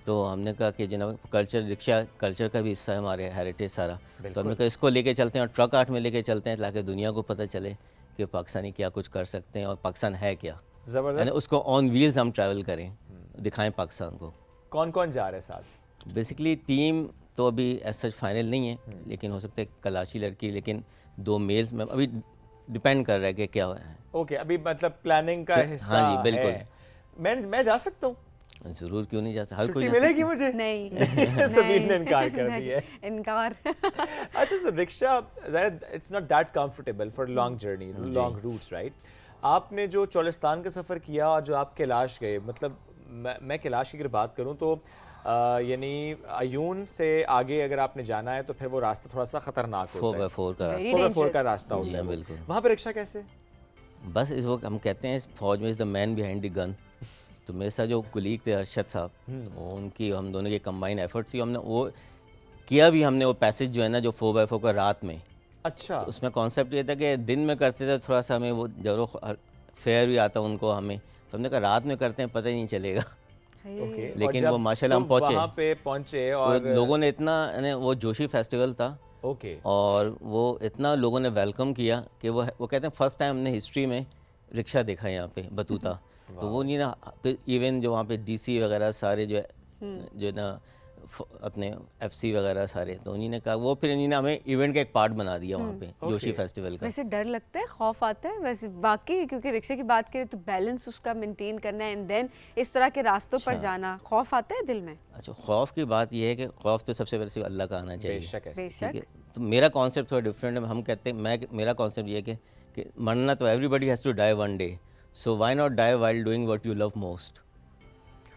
तो हमने कहा कि जना कल्चर, रिक्शा कल्चर का भी हिस्सा है, हमारे हेरिटेज सारा। तो हमने कहा इसको लेके चलते हैं और ट्रक आर्ट में लेके चलते हैं ताकि दुनिया को पता चले कि पाकिस्तानी क्या कुछ कर सकते हैं और पाकिस्तान है क्या। ज़बरदस्त। उसको ऑन व्हील्स हम ट्रैवल करें, दिखाएं पाकिस्तान को। कौन कौन जा रहे हैं साथ? बेसिकली टीम तो अभी एज सच फाइनल नहीं है, लेकिन हो सकता है कलाशी लड़की, लेकिन 2 मेल्स में अभी डिपेंड कर रहा है कि क्या हुआ है। ओके, अभी मतलब प्लानिंग का हिस्सा हाँ जी, बिल्कुल। है। मैं जा सकता हूँ? ज़रूर, क्यों नहीं जा सकता, हर कोई छुट्टी जा मिलेगी सकता है। मुझे? नहीं सबीन ने इनकार कर नहीं, दिया है। इनकार अच्छा, so rickshaw it's not that comfortable for long journey, long routes, right? आपने जो चोलिस्तान का सफ़र किया और जो आप कैलाश गए, मतलब मैं कैलाश की अगर बात करूं तो यानी अयून से आगे अगर आपने जाना है तो फिर वो रास्ता थोड़ा सा खतरनाक होता है। 4x4 का Very रास्ता। 4x4 का dangerous। रास्ता जी होता है हाँ, वो। बिल्कुल। वहाँ पे रिक्शा कैसे? बस इस वक्त हम कहते हैं इस फौज में is the man behind the gun. तो मेरे साथ जो कुलीग थे अरशद साहब, वो उनकी हम दोनों की कंबाइन एफर्ट थी, हमने वो किया भी, हमने वो पैसेज जो है ना जो 4x4 का रात में, अच्छा, तो उसमें कॉन्सेप्ट ये था कि दिन में करते थे थोड़ा सा हमें वो जरूर फेयर भी आता उनको हमें, तो हमने कहा रात में करते हैं पता ही नहीं चलेगा। ओके। और लेकिन जब वो माशाल्लाह हम सुबह पहुंचे, वहाँ पे पहुंचे तो और लोगों ने इतना वो जोशी फेस्टिवल था, ओके, और वो इतना लोगों ने वेलकम किया कि वो कहते हैं फर्स्ट टाइम हमने हिस्ट्री में रिक्शा देखा है यहाँ पे बतूता। तो वो नहीं ना, इवन जो वहाँ पे डीसी वगैरह सारे जो है ना अपने एफसी वगैरह सारे, तो उन्हीं ने कहा, वो फिर इन्हीं ने हमें इवेंट का एक पार्ट बना दिया वहाँ पे जोशी फेस्टिवल का। वैसे डर लगता है, खौफ आता है वैसे बाकी, क्योंकि रिक्शे की बात करें तो बैलेंस उसका मेंटेन करना है एंड देन इस तरह के रास्तों पर जाना, खौफ आता है दिल में? अच्छा, खौफ की बात यह है कि खौफ तो सबसे पहले सिर्फ अल्लाह का आना चाहिए। बेशक ऐसे। बेशक। ठीक है, तो मेरा कॉन्सेप्ट थोड़ा डिफरेंट है। हम कहते हैं, मेरा कॉन्सेप्ट ये है कि मरना तो everybody has to die one day, so why not die while doing what you love most.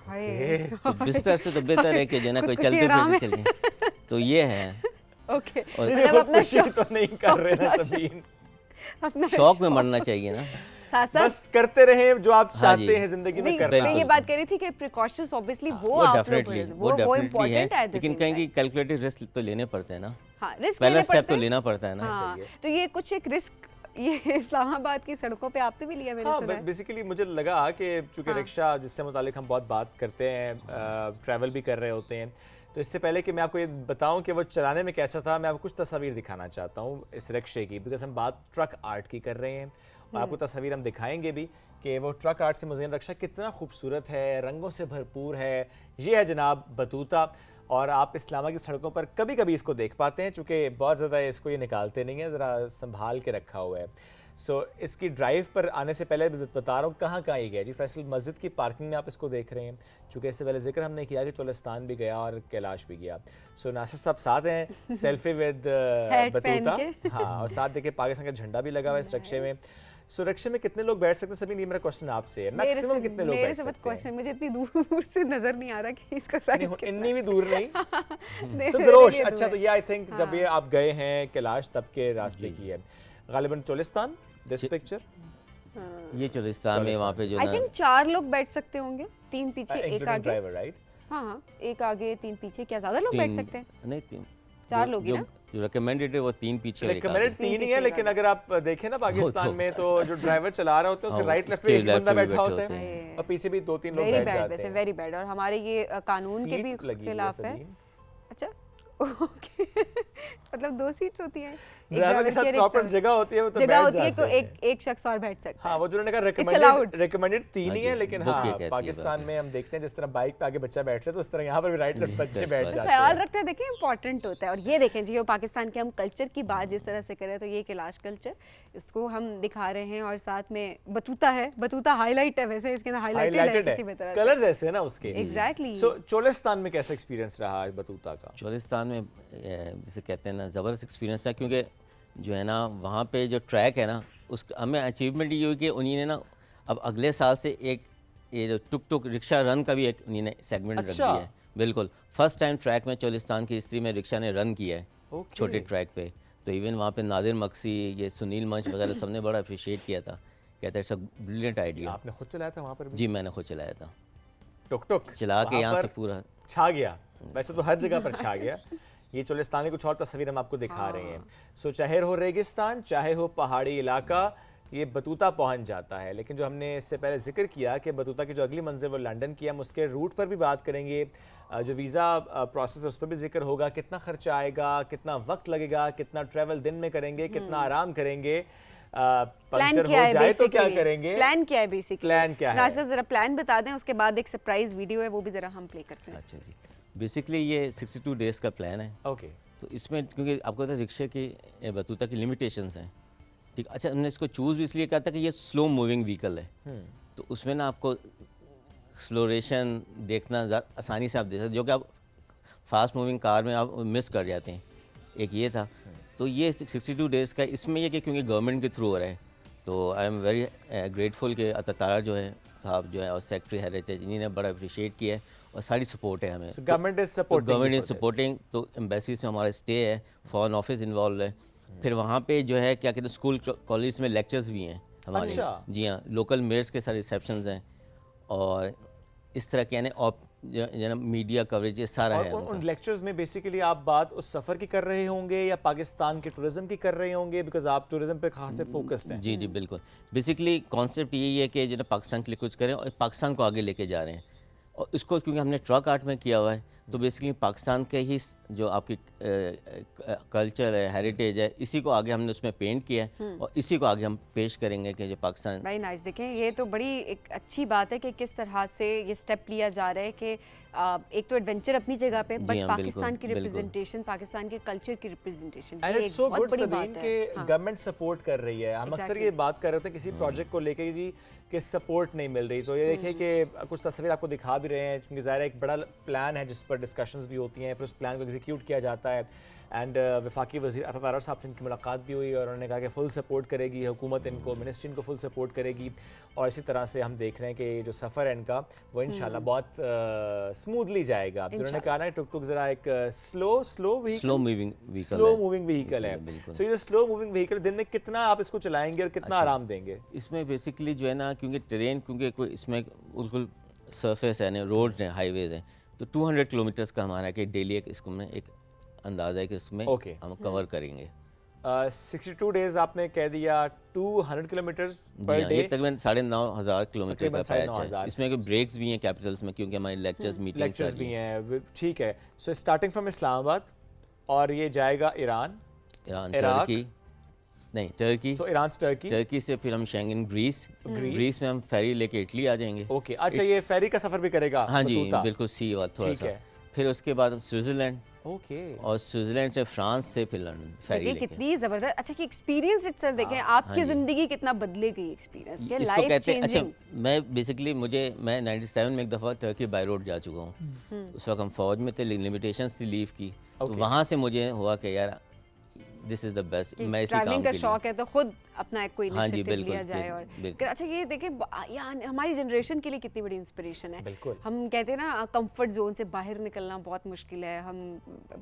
हाय तो बिस्तर से तो बेहतर है कि जो ना कोई खुदकुशी चलते आराम फिरते चले, तो ये है। ओके, और नहीं, मतलब अपना खुदकुशी तो नहीं कर रहे ना सबीन, अपना शौक में मरना चाहिए ना। साथ साथ बस करते रहे जो आप हाँ चाहते जी। हैं जिंदगी में नहीं, करना। मैं ये बात कर रही थी कि प्रिकॉशंस ऑब्वियसली वो वो आप लोग डेफिनेटली वो डेफिनेटली इम्पोर्टेंट है है, at the लेकिन same कहीं time। की कैलकुलेटेड रिस्क तो लेने पड़ते हैं ना। हाँ, रिस्क पहला लेने स्टेप पड़ते तो हैं। लेना पड़ता है ना। हाँ, तो ये कुछ एक रिस्क ये इस्लामाबाद की सड़कों पे आपने भी लिया, मैंने हाँ, सुना है। बेसिकली मुझे लगा कि चूंकि रिक्शा जिससे मुतालिक हम बहुत बात करते हैं, ट्रैवल भी कर रहे होते हैं, तो इससे पहले कि मैं आपको ये बताऊं कि वो चलाने में कैसा था, मैं आपको कुछ तस्वीर दिखाना चाहता हूँ इस रिक्शे की, बिकॉज हम बात ट्रक आर्ट की कर रहे हैं और आपको तस्वीर हम दिखाएंगे भी कि वो ट्रक आर्ट से मुज़य्यन रिक्शा कितना खूबसूरत है, रंगों से भरपूर है। ये है जनाब बतूता, और आप इस्लामा की सड़कों पर कभी कभी इसको देख पाते हैं, चूँकि बहुत ज़्यादा इसको ये निकालते नहीं है, ज़रा संभाल के रखा हुआ है। सो इसकी ड्राइव पर आने से पहले बता रहा हूँ कहाँ कहाँ ये गया जी। फैसल मस्जिद की पार्किंग में आप इसको देख रहे हैं, चूँकि इससे पहले जिक्र हमने किया कि चोलिस्तान भी गया और कैलाश भी गया। सो नासिर साहब साथ हैं, सेल्फी विद Hat पहन बतूता, के। हाँ, और साथ देखिए पाकिस्तान का झंडा भी लगा हुआ है इस रिक्शे में। सो रिक्शे में कितने लोग बैठ सकते हैं? सभी नहीं, मेरा क्वेश्चन आपसे है, मैक्सिमम कितने लोग मेरे बैठ से मत सकते हैं? क्वेश्चन, मुझे इतनी दूर से नजर नहीं आ रहा कि इसका साइज नहीं, कितना इतनी भी दूर नहीं। है। सो मेरे दरोश, लिए अच्छा, दूर तो है। ये आई थिंक जब ये आप गए हैं कैलाश तब के रास्ते की है, गालिबन चोलिस्तान, दिस पिक्चर ये चोलिस्तान में वहाँ पे जो आई ना थिंक 4 लोग बैठ सकते होंगे, 3 पीछे एक इंक्लूडिंग आगे। Driver, right? हाँ हाँ, एक आगे 3 पीछे, क्या ज्यादा लोग बैठ सकते हैं? नहीं, 3 4 लोग ही ना? जो रिकमेंडेड है वो 3 पीछे और एक आगे। रिकमेंडेड 3 ही है, लेकिन अगर आप देखें ना पाकिस्तान में तो जो ड्राइवर चला रहा होता है उसके हाँ, राइट लेफ्ट उसके पे एक left बंदा पे भी बैठा बैठे होता होते है और पीछे भी 2-3 लोग वेरी बैठ बैड, जाते वैसे हैं। वेरी बैड, और हमारे ये कानून के भी सीट लगी हुई खिलाफ है। सबीन। अच्छा, ओके। मतलब 2 सीट्स होती हैं, एक ड्राइवर के ड्राइवर साथ की और एक प्रॉपर ड्राइवर- जगह होती है, वो तो जगह बैठ होती है, जाते तो हैं। एक शख्स और बैठ सकता हाँ, है। वो जो उन्होंने कहा allowed। रिकमेंडेड 3 ही हाँ है, जी, लेकिन book हाँ ये कहती है पाकिस्तान बात। में हम देखते हैं जिस तरह बाइक पे आगे बच्चा बैठता है तो उस तरह यहाँ पर भी राइट लेफ्ट बच्चे बस, बैठ बस। जाते ख्याल हैं। रखना देखिए इंपॉर्टेंट होता है। और ये देखें जी, वो पाकिस्तान के हम कल्चर की बात जिस तरह से करें, तो ये कैलाश कल्चर, इसको हम दिखा रहे हैं, और साथ में बतूता है, बतूता हाईलाइट है, वैसे इसके अंदर हाईलाइटेड हाईलाइटेड है किसी भी है, तरह से। कलर्स ऐसे हैं ना उसके। एग्जैक्टली। सो चोलिस्तान में कैसा एक्सपीरियंस रहा है बतूता का? चोलिस्तान में जैसे कहते हैं ना ज़बरदस्त एक्सपीरियंस था, क्योंकि जो है ना वहाँ पे जो ट्रैक है ना, उस हमें अचीवमेंट ये हुई कि उन्हीं ने ना अब अगले साल से एक ये जो टुक टुक रिक्शा रन का भी एक उन्हीं ने सेगमेंट रख अच्छा। दिया है। बिल्कुल फर्स्ट टाइम ट्रैक में चोलिस्तान की हिस्ट्री में रिक्शा ने रन किया है Okay. छोटे ट्रैक पे। तो इवन वहाँ पे नादिर मक्सी, ये सुनील मंच वगैरह सबने बड़ा अप्रिशिएट किया था, कहते हैं ब्रिलियंट आइडिया। आपने खुद चलाया था वहाँ पर भी? जी मैंने खुद चलाया था, टुक टुक चला के वहाँ यहाँ से पर पूरा छा गया, वैसे तो हर जगह पर छा गया। ये चोलिस्तान की कुछ और तस्वीर हम आपको दिखा रहे हैं। सो चाहे हो रेगिस्तान, चाहे हो पहाड़ी इलाका, ये बतूता पहुंच जाता है। लेकिन जो हमने इससे पहले जिक्र किया कि बतूता की जो अगली मंजिल वो लंदन की, हम उसके रूट पर भी बात करेंगे, जो वीज़ा प्रोसेस है उस पर भी जिक्र होगा, कितना खर्चा आएगा, कितना वक्त लगेगा, कितना ट्रैवल दिन में करेंगे, कितना आराम करेंगे, प्लान पंक्चर क्या हो है जाए तो क्या basically? करेंगे, प्लान क्या है बेसिकली? प्लान क्या है? नासिर जरा प्लान बता दें, उसके बाद एक सरप्राइज वीडियो है वो भी जरा हम प्ले करते हैं। अच्छा जी। बेसिकली ये 62 डेज़ का प्लान है। ओके तो इसमें क्योंकि आपको पता है रिक्शे की बतूता की लिमिटेशंस हैं, ठीक। अच्छा, हमने इसको चूज़ भी इसलिए किया था कि ये स्लो मूविंग व्हीकल है, तो उसमें ना आपको एक्सप्लोरेशन देखना आसानी से आप देख सकते, जो कि आप फास्ट मूविंग कार में आप मिस कर जाते हैं। एक ये था। तो ये 62 डेज़ का इसमें ये कि क्योंकि गवर्नमेंट के थ्रू हो रहा है, तो आई एम वेरी ग्रेटफुल कि अतातारा जो है साहब जो है और सेक्रेटरी हेरिटेज इन्हीं बड़ा अप्रिशिएट किया है और सारी सपोर्ट है हमें। Government is supporting, government is supporting. तो एम्बेसीज में हमारा स्टे है, फॉरेन ऑफिस इन्वॉल्व है, फिर वहाँ पे जो है क्या कहते हैं स्कूल कॉलेज में लेक्चर्स भी हैं हमारे। अच्छा। जी हाँ, लोकल मेयर्स के सारे रिसेप्शंस हैं और इस तरह के यानी मीडिया कवरेज ये सारा है और उनका। उन लेक्चर्स में बेसिकली आप बात उस सफ़र की कर रहे होंगे या पाकिस्तान के टूरिज्म की कर रहे होंगे, बिकॉज आप टूरिज्म पे खास से फोकस्ड हैं। जी जी बिल्कुल। बेसिकली कॉन्सेप्ट यही है कि जो ना पाकिस्तान के लिए कुछ करें और पाकिस्तान को आगे लेके जा रहे हैं, और इसको क्योंकि हमने ट्रक आर्ट में किया हुआ है, तो बेसिकली पाकिस्तान के ही जो आपकी कल्चर है, हेरिटेज है, इसी को आगे हमने उसमें पेंट किया है और इसी को आगे हम पेश करेंगे कि जो पाकिस्तान। भाई नाइस। देखें ये तो बड़ी एक अच्छी बात है कि किस तरह से ये स्टेप लिया जा रहा है कि एक तो एडवेंचर अपनी जगह पे, बट हाँ, पाकिस्तान की बिल्कुल, रिप्रेजेंटेशन, पाकिस्तान के कल्चर की रिप्रेजेंटेशन, एंड ये इट्स एक सो बहुत गुड बड़ी सबीन बात कि है। हाँ। गवर्नमेंट सपोर्ट कर रही है। हम अक्सर ये बात कर रहे होते हैं किसी प्रोजेक्ट को लेकर जी कि सपोर्ट नहीं मिल रही, तो ये देखिए कि कुछ तस्वीर आपको दिखा भी रहे हैं, क्योंकि ज़ाहिर है एक बड़ा प्लान है जिस पर डिस्कशंस भी होती हैं, फिर उस प्लान को एग्जीक्यूट किया जाता है। एंड वफाकी वज़ीर अतातारा साहब से इनकी मुलाकात भी हुई और उन्होंने कहा कि फुल सपोर्ट करेगी हुकूमत, इनको मिनिस्ट्री इनको फुल सपोर्ट करेगी। और इसी तरह से हम देख रहे हैं कि जो सफ़र है इनका वो इंशाल्लाह बहुत स्मूथली जाएगा। जिन्होंने कहा ना टुक टुक ज़रा एक slow moving vehicle slow moving vehicle है। बिल्कुल। सो ये स्लो मूविंग व्हीकल दिन में कितना आप इसको चलाएंगे और कितना आराम देंगे? इसमें बेसिकली जो है ना, क्योंकि ट्रेन क्योंकि कोई इसमें बिल्कुल सरफेस है ना, रोड हैं, हाईवेज हैं, तो 200 किलोमीटर्स का हमारा कि डेली एक इसको में एक अंदाज़ा है कि इसमें हम कवर करेंगे। 62 डेज आपने कह दिया, 200 किलोमीटर्स जी पर हाँ, डे। ये तकरीबन 9,500 किलोमीटर तकरीबन का पैच 9,500 है। इसमें ब्रेक्स भी हैं कैपिटल्स में, क्योंकि हमारे लेक्चर्स मीटिंग्स लेक्चर्स भी हैं, ठीक है। सो स्टार्टिंग फ्रॉम इस्लामाबाद और ये जाएगा ईरान, ईरान, इराक? टर्की, नहीं टर्की, सो ईरान से टर्की। टर्की से फिर हम शेंगन ग्रीस में हम फेरी लेके इटली आ जाएंगे। ओके, अच्छा ये फेरी का सफ़र भी करेगा? हाँ जी बतूता? बिल्कुल, सी वाला थोड़ा ठीक सा। है। फिर उसके बाद स्विट्ज़रलैंड, ओके। और स्विट्ज़रलैंड से फ्रांस से फिर लंदन फेरी देखिए लेके। कितनी जबरदस्त। अच्छा कि एक्सपीरियंस इटसेल्फ देखें, आपकी जिंदगी कितना बदलेगी एक्सपीरियंस, क्या इसको लाइफ कहते हैं। अच्छा, चेंजिंग। मैं बेसिकली मैं 97 में एक दफ़ा टर्की बाय रोड जा चुका हूँ। उस वक्त हम फौज में थे, लिमिटेशंस थी लीव की, तो वहाँ से मुझे हुआ कि यार दिस इज़ द बेस्ट। मैं इसी काम ट्रैवलिंग का के लिए। शौक है तो खुद अपना एक कोई हाँ जी, इनिशिएटिव बिल्कुल, लिया जाए। और बिल्कुल। अच्छा ये देखिए यार हमारी जनरेशन के लिए कितनी बड़ी इंस्पिरेशन है। बिल्कुल। हम कहते हैं ना कंफर्ट जोन से बाहर निकलना बहुत मुश्किल है, हम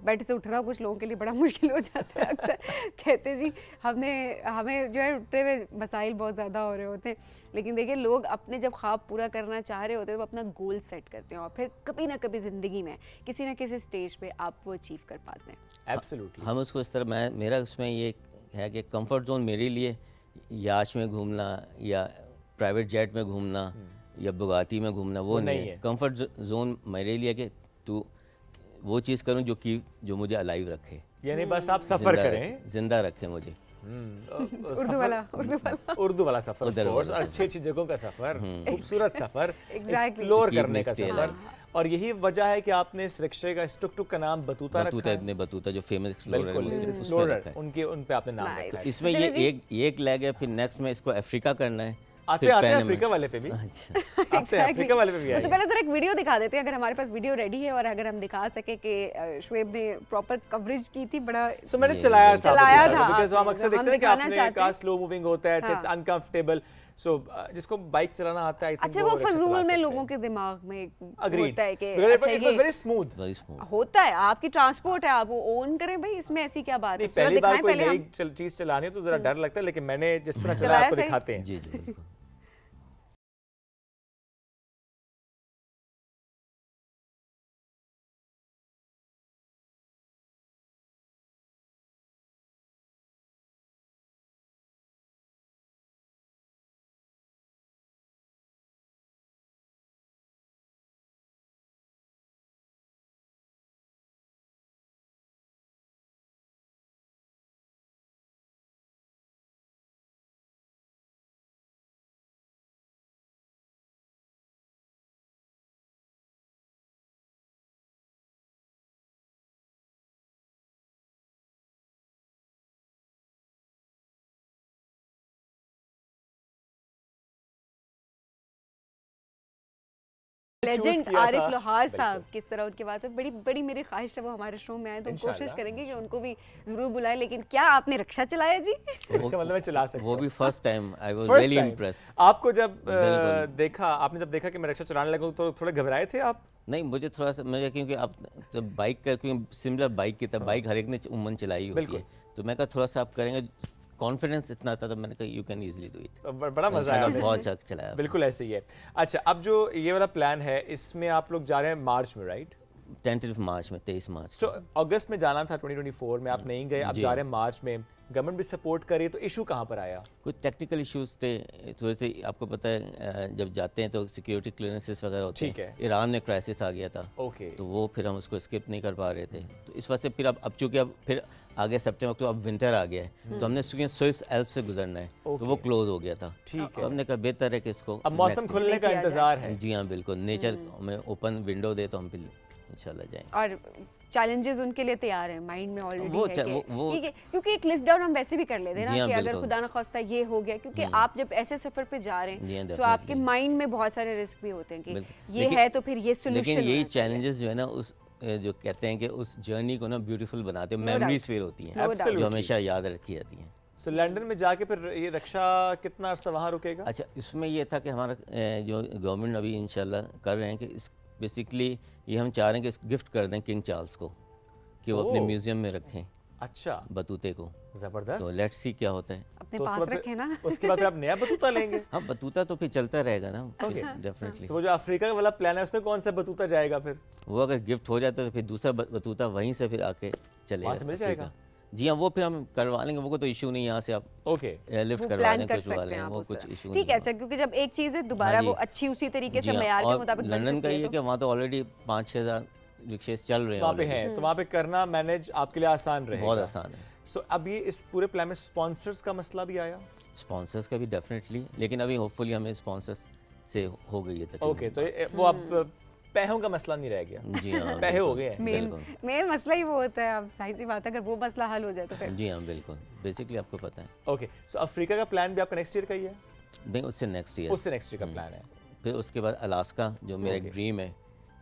बेड से उठना कुछ लोगों के लिए बड़ा मुश्किल हो जाता है। अक्सर कहते हैं जी हमें जो है उठते हुए मसाइल बहुत ज़्यादा हो रहे होते हैं, लेकिन देखिए लोग अपने जब ख्वाब पूरा करना चाह रहे होते हैं तो अपना गोल सेट करते हैं और फिर कभी ना कभी ज़िंदगी में किसी ना किसी स्टेज पे आप वो अचीव कर पाते हैं। एब्सोल्युटली। हम उसको इस तरह मेरा उसमें ये है कि कंफर्ट जोन मेरे लिए याश में घूमना या प्राइवेट जेट में घूमना या बुगाती में घूमना वो नहीं है। कंफर्ट जोन मेरे लिए कि तू वो चीज़ करूं जो मुझे अलाइव रखे, यानी बस आप सफ़र करें, जिंदा रखे मुझे। उर्दू वाला सफर, उधर कोर्स, वाला अच्छी अच्छी जगहों का सफर, खूबसूरत सफर, Exactly. एक्सप्लोर Keep करने me का still. सफर। और यही वजह है कि आपने इस रिक्शे का, इस टुक टुक का नाम बतूता रखा बतूता है। इब्ने बतूता जो फेमस एक्सप्लोरर है, बिल्कुल, उसने उस पर एक्सप्लोरर, रखा है। उन पे आपने नाम Nice. रखा है। इसमें चलिए जी। ये एक लेग है, फिर नेक्स्ट में इसको अफ्रीका करना है। आते फिर आते पैन अफ्रीका वाले पे भी अच्छा आते हैं, अफ्रीका वाले पे भी उससे आएंगे। पहले सर एक वीडियो दिखा देते हैं, अगर हमारे पास वीडियो रेडी है और अगर हम दिखा सके कि शुएब ने प्रॉपर कवरेज की थी, बड़ा सो मैंने ये चलाया चलाया था था बिकॉज़ हम आपने, अक्सर तो हम देखते हैं कि दिखाना आपने चाहते कहा हैं। स्लो मूविंग होता है, इट्स हाँ। अनकंफर्टेबल। सो जिसको बाइक चलाना आता है, आई थिंक अच्छा वो रिक्शा चला फजूल में सकता लोगों है। के दिमाग में Agreed. होता है कि Because अच्छा it was ये very smooth. Very smooth. होता है, आपकी ट्रांसपोर्ट है, आप वो ओन करें भाई, इसमें ऐसी क्या बात है। नहीं, पहली थोड़ा बार दिखाएं कोई पहले नई हम। चीज चलानी हो तो जरा डर लगता है, लेकिन मैंने जिस तरह चलाया चलाया आपको सही। दिखाते हैं। जी जी बिल्कुल। लेजेंड किया आरिफ था। लोहार साहब, किस तरह उनके बाद से बड़ी बड़ी मेरी ख्वाहिश है वो हमारे शो में आए, तो हम कोशिश इंशाल्लाह, करेंगे कि उनको भी जरूर बुलाएं। लेकिन क्या आपने रिक्शा चलाया जी? इसका मतलब मैं चला सकता वो हूँ। भी first time I was First really time, impressed. आपको जब बिल्कुल। देखा, आपने जब देखा कि मैं रिक्शा चलाने लगा तो थोड़े घबराए थे आप? नहीं, मुझे थोड़ा सा मुझे क्योंकि आप तो बाइक का क्योंकि सिमिलर बाइक की तरह बाइक हर एक ने उमन चलाई होती बिल्कुल। है, तो मैं कहा थोड़ा सा आप करेंगे, कॉन्फिडेंस इतना था तो मैंने कहा you can easily do it. तो बड़ा मजा आया हमें बहुत इसमें। अच्छा चलाया। बिल्कुल ऐसे ही है। अच्छा, अब जो ये वाला प्लान है इसमें आप लोग जा रहे हैं मार्च में, राइट? टेंटेटिव मार्च में 23 मार्च। सो अगस्त में जाना था 2024 में, आप नहीं गए, अब जी। जा रहे हैं मार्च में। गवर्नमेंट भी सपोर्ट करे, तो इशू कहाँ पर आया? कुछ टेक्निकल इश्यूज थे थोड़े से, आपको पता है जब जाते हैं तो सिक्योरिटी क्लियरेंसेस वगैरह होते ठीक हैं। है। ईरान में क्राइसिस आ गया था, ओके, तो वो फिर हम उसको स्किप नहीं कर पा रहे थे, तो इस वजह से फिर अब चूंकि अब फिर आ गया सितंबर अक्टूबर, अब विंटर आ गया है, तो हमने स्विस एल्प से गुजरना है, तो वो क्लोज हो गया था। ठीक तो है। हमने कहा बेहतर है कि इसको अब मौसम next- खुलने का किया जाए। इंतजार है। जी हाँ बिल्कुल, नेचर हमें ओपन विंडो दे तो हम फिर इंशाल्लाह जाएंगे। और चैलेंजेस उनके लिए तैयार है, माइंड में ऑलरेडी वो है चा- कि वो- ठीक है, क्योंकि एक लिस्ट डाउन हम वैसे भी कर लेते हैं जी ना हाँ, कि अगर बिल्कुल। खुदा न खास्ता ये हो गया, क्योंकि आप जब ऐसे सफर पे जा रहे जी हाँ, हैं तो आपके definitely। माइंड में बहुत सारे रिस्क भी होते हैं कि बिल्कुल। ये लेकिन- है तो फिर ये लेकिन सोल्यूशन यही चैलेंजेस जो है ना उस जो कहते हैं कि उस जर्नी को ना ब्यूटीफुल बनाते हैं, मेमोरीज फिर होती हैं No doubt। जो Absolutely। हमेशा याद रखी जाती हैं। सो लंदन में जाके फिर ये रक्षा कितना अर्सा वहाँ रुकेगा? अच्छा, इसमें ये था कि हमारा जो गवर्नमेंट अभी इंशाल्लाह कर रहे हैं कि इस बेसिकली ये हम चाह रहे हैं कि गिफ्ट कर दें किंग चार्ल्स को, कि वो अपने ओह। म्यूजियम में रखें अच्छा, बतूते को। तो जबरदस्त। लेट्स सी क्या होता है। अपने तो उसके पास बाद रखे ना। उसके बाद फिर आप नया बतूता लेंगे? हाँ, बतूता तो फिर चलता रहेगा ना Okay। डेफिनेटली। तो वो जो अफ्रीका वाला प्लान है उसमें कौन सा बतूता जाएगा फिर? वो अगर गिफ्ट हो जाता है तो फिर दूसरा बतूता वहीं से फिर आके चलेगा। वहाँ से मिल अफ्रीका। जाएगा? जी हाँ, वो फिर हम करवा लेंगे, वो कोई इशू नहीं, यहाँ से आप ओके, एयरलिफ्ट वो करवा प्लान लें, कर कुछ करवा सकते लें, हैं आप वो उससे। कुछ इशू ठीक है, अच्छा, क्योंकि जब एक चीज़ है दोबारा हाँ वो जी। अच्छी उसी तरीके जी से हाँ, मेयार के और मुताबिक बन लंदन का सकती ये है कि वहाँ तो ऑलरेडी 5-6 हज़ार रिक्शेज चल रहे हैं वहाँ पे already। हैं तो वहाँ पे करना मैनेज आपके लिए आसान रहेगा। बहुत आसान है। सो अब ये इस पूरे प्लान में स्पॉन्सर्स का मसला भी आया? स्पॉन्सर्स का भी डेफिनेटली, लेकिन अभी होपफुली हमें स्पॉन्सर्स से हो गई है तकरीबन। ओके, तो वो अब पैसों का मसला नहीं रह गया। जी हाँ, पैसे हो बिल्कुल, गए हैं। मेन बिल्कुल। मेन मसला ही वो होता है, अब जाहिर सी बात है अगर वो मसला हल हो जाए तो फिर जी हाँ बिल्कुल, बेसिकली आपको पता है। ओके, सो अफ्रीका का प्लान भी आपका नेक्स्ट ईयर का ही है? नहीं, उससे नेक्स्ट ईयर, उससे नेक्स्ट ईयर का प्लान है। फिर उसके बाद अलास्का, जो मेरा एक ड्रीम है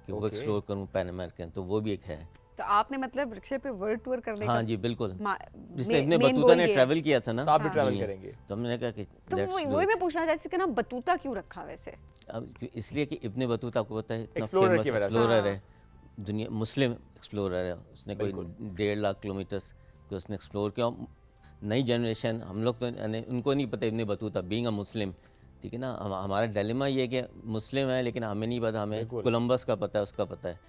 कि वो Okay। एक्सप्लोर करूँ पैन अमेरिकन, तो वो भी एक है। तो आपने मतलब रिक्शे पे वर्ल्ड टूर करने हाँ का जी बिल्कुल, मा- जिसने मे- इब्ने main बतूता goal ने ये है। ट्रैवल किया था ना, तो आप भी ट्रैवल दुनिया, करेंगे? तो हमने कहा कि तो let's do वही it। मैं पूछना चाहती थी कि ना बतूता क्यों रखा वैसे? अब इसलिए कि इब्ने बतूता आपको पता है इतना Explorer फेमस की वजह से। एक्सप्लोरर हाँ। है, दुनिया मुस्लिम एक्सप्लोरर है, उसने कोई 1.5 लाख किलोमीटर को उसने एक्सप्लोर किया। नई जनरेशन हम लोग तो उनको नहीं पता इब्ने बतूता बीइंग अ मुस्लिम, ठीक है ना। हमारा डिलेमा ये है कि मुस्लिम है लेकिन हमें नहीं पता, हमें कोलंबस का पता है, उसका पता है,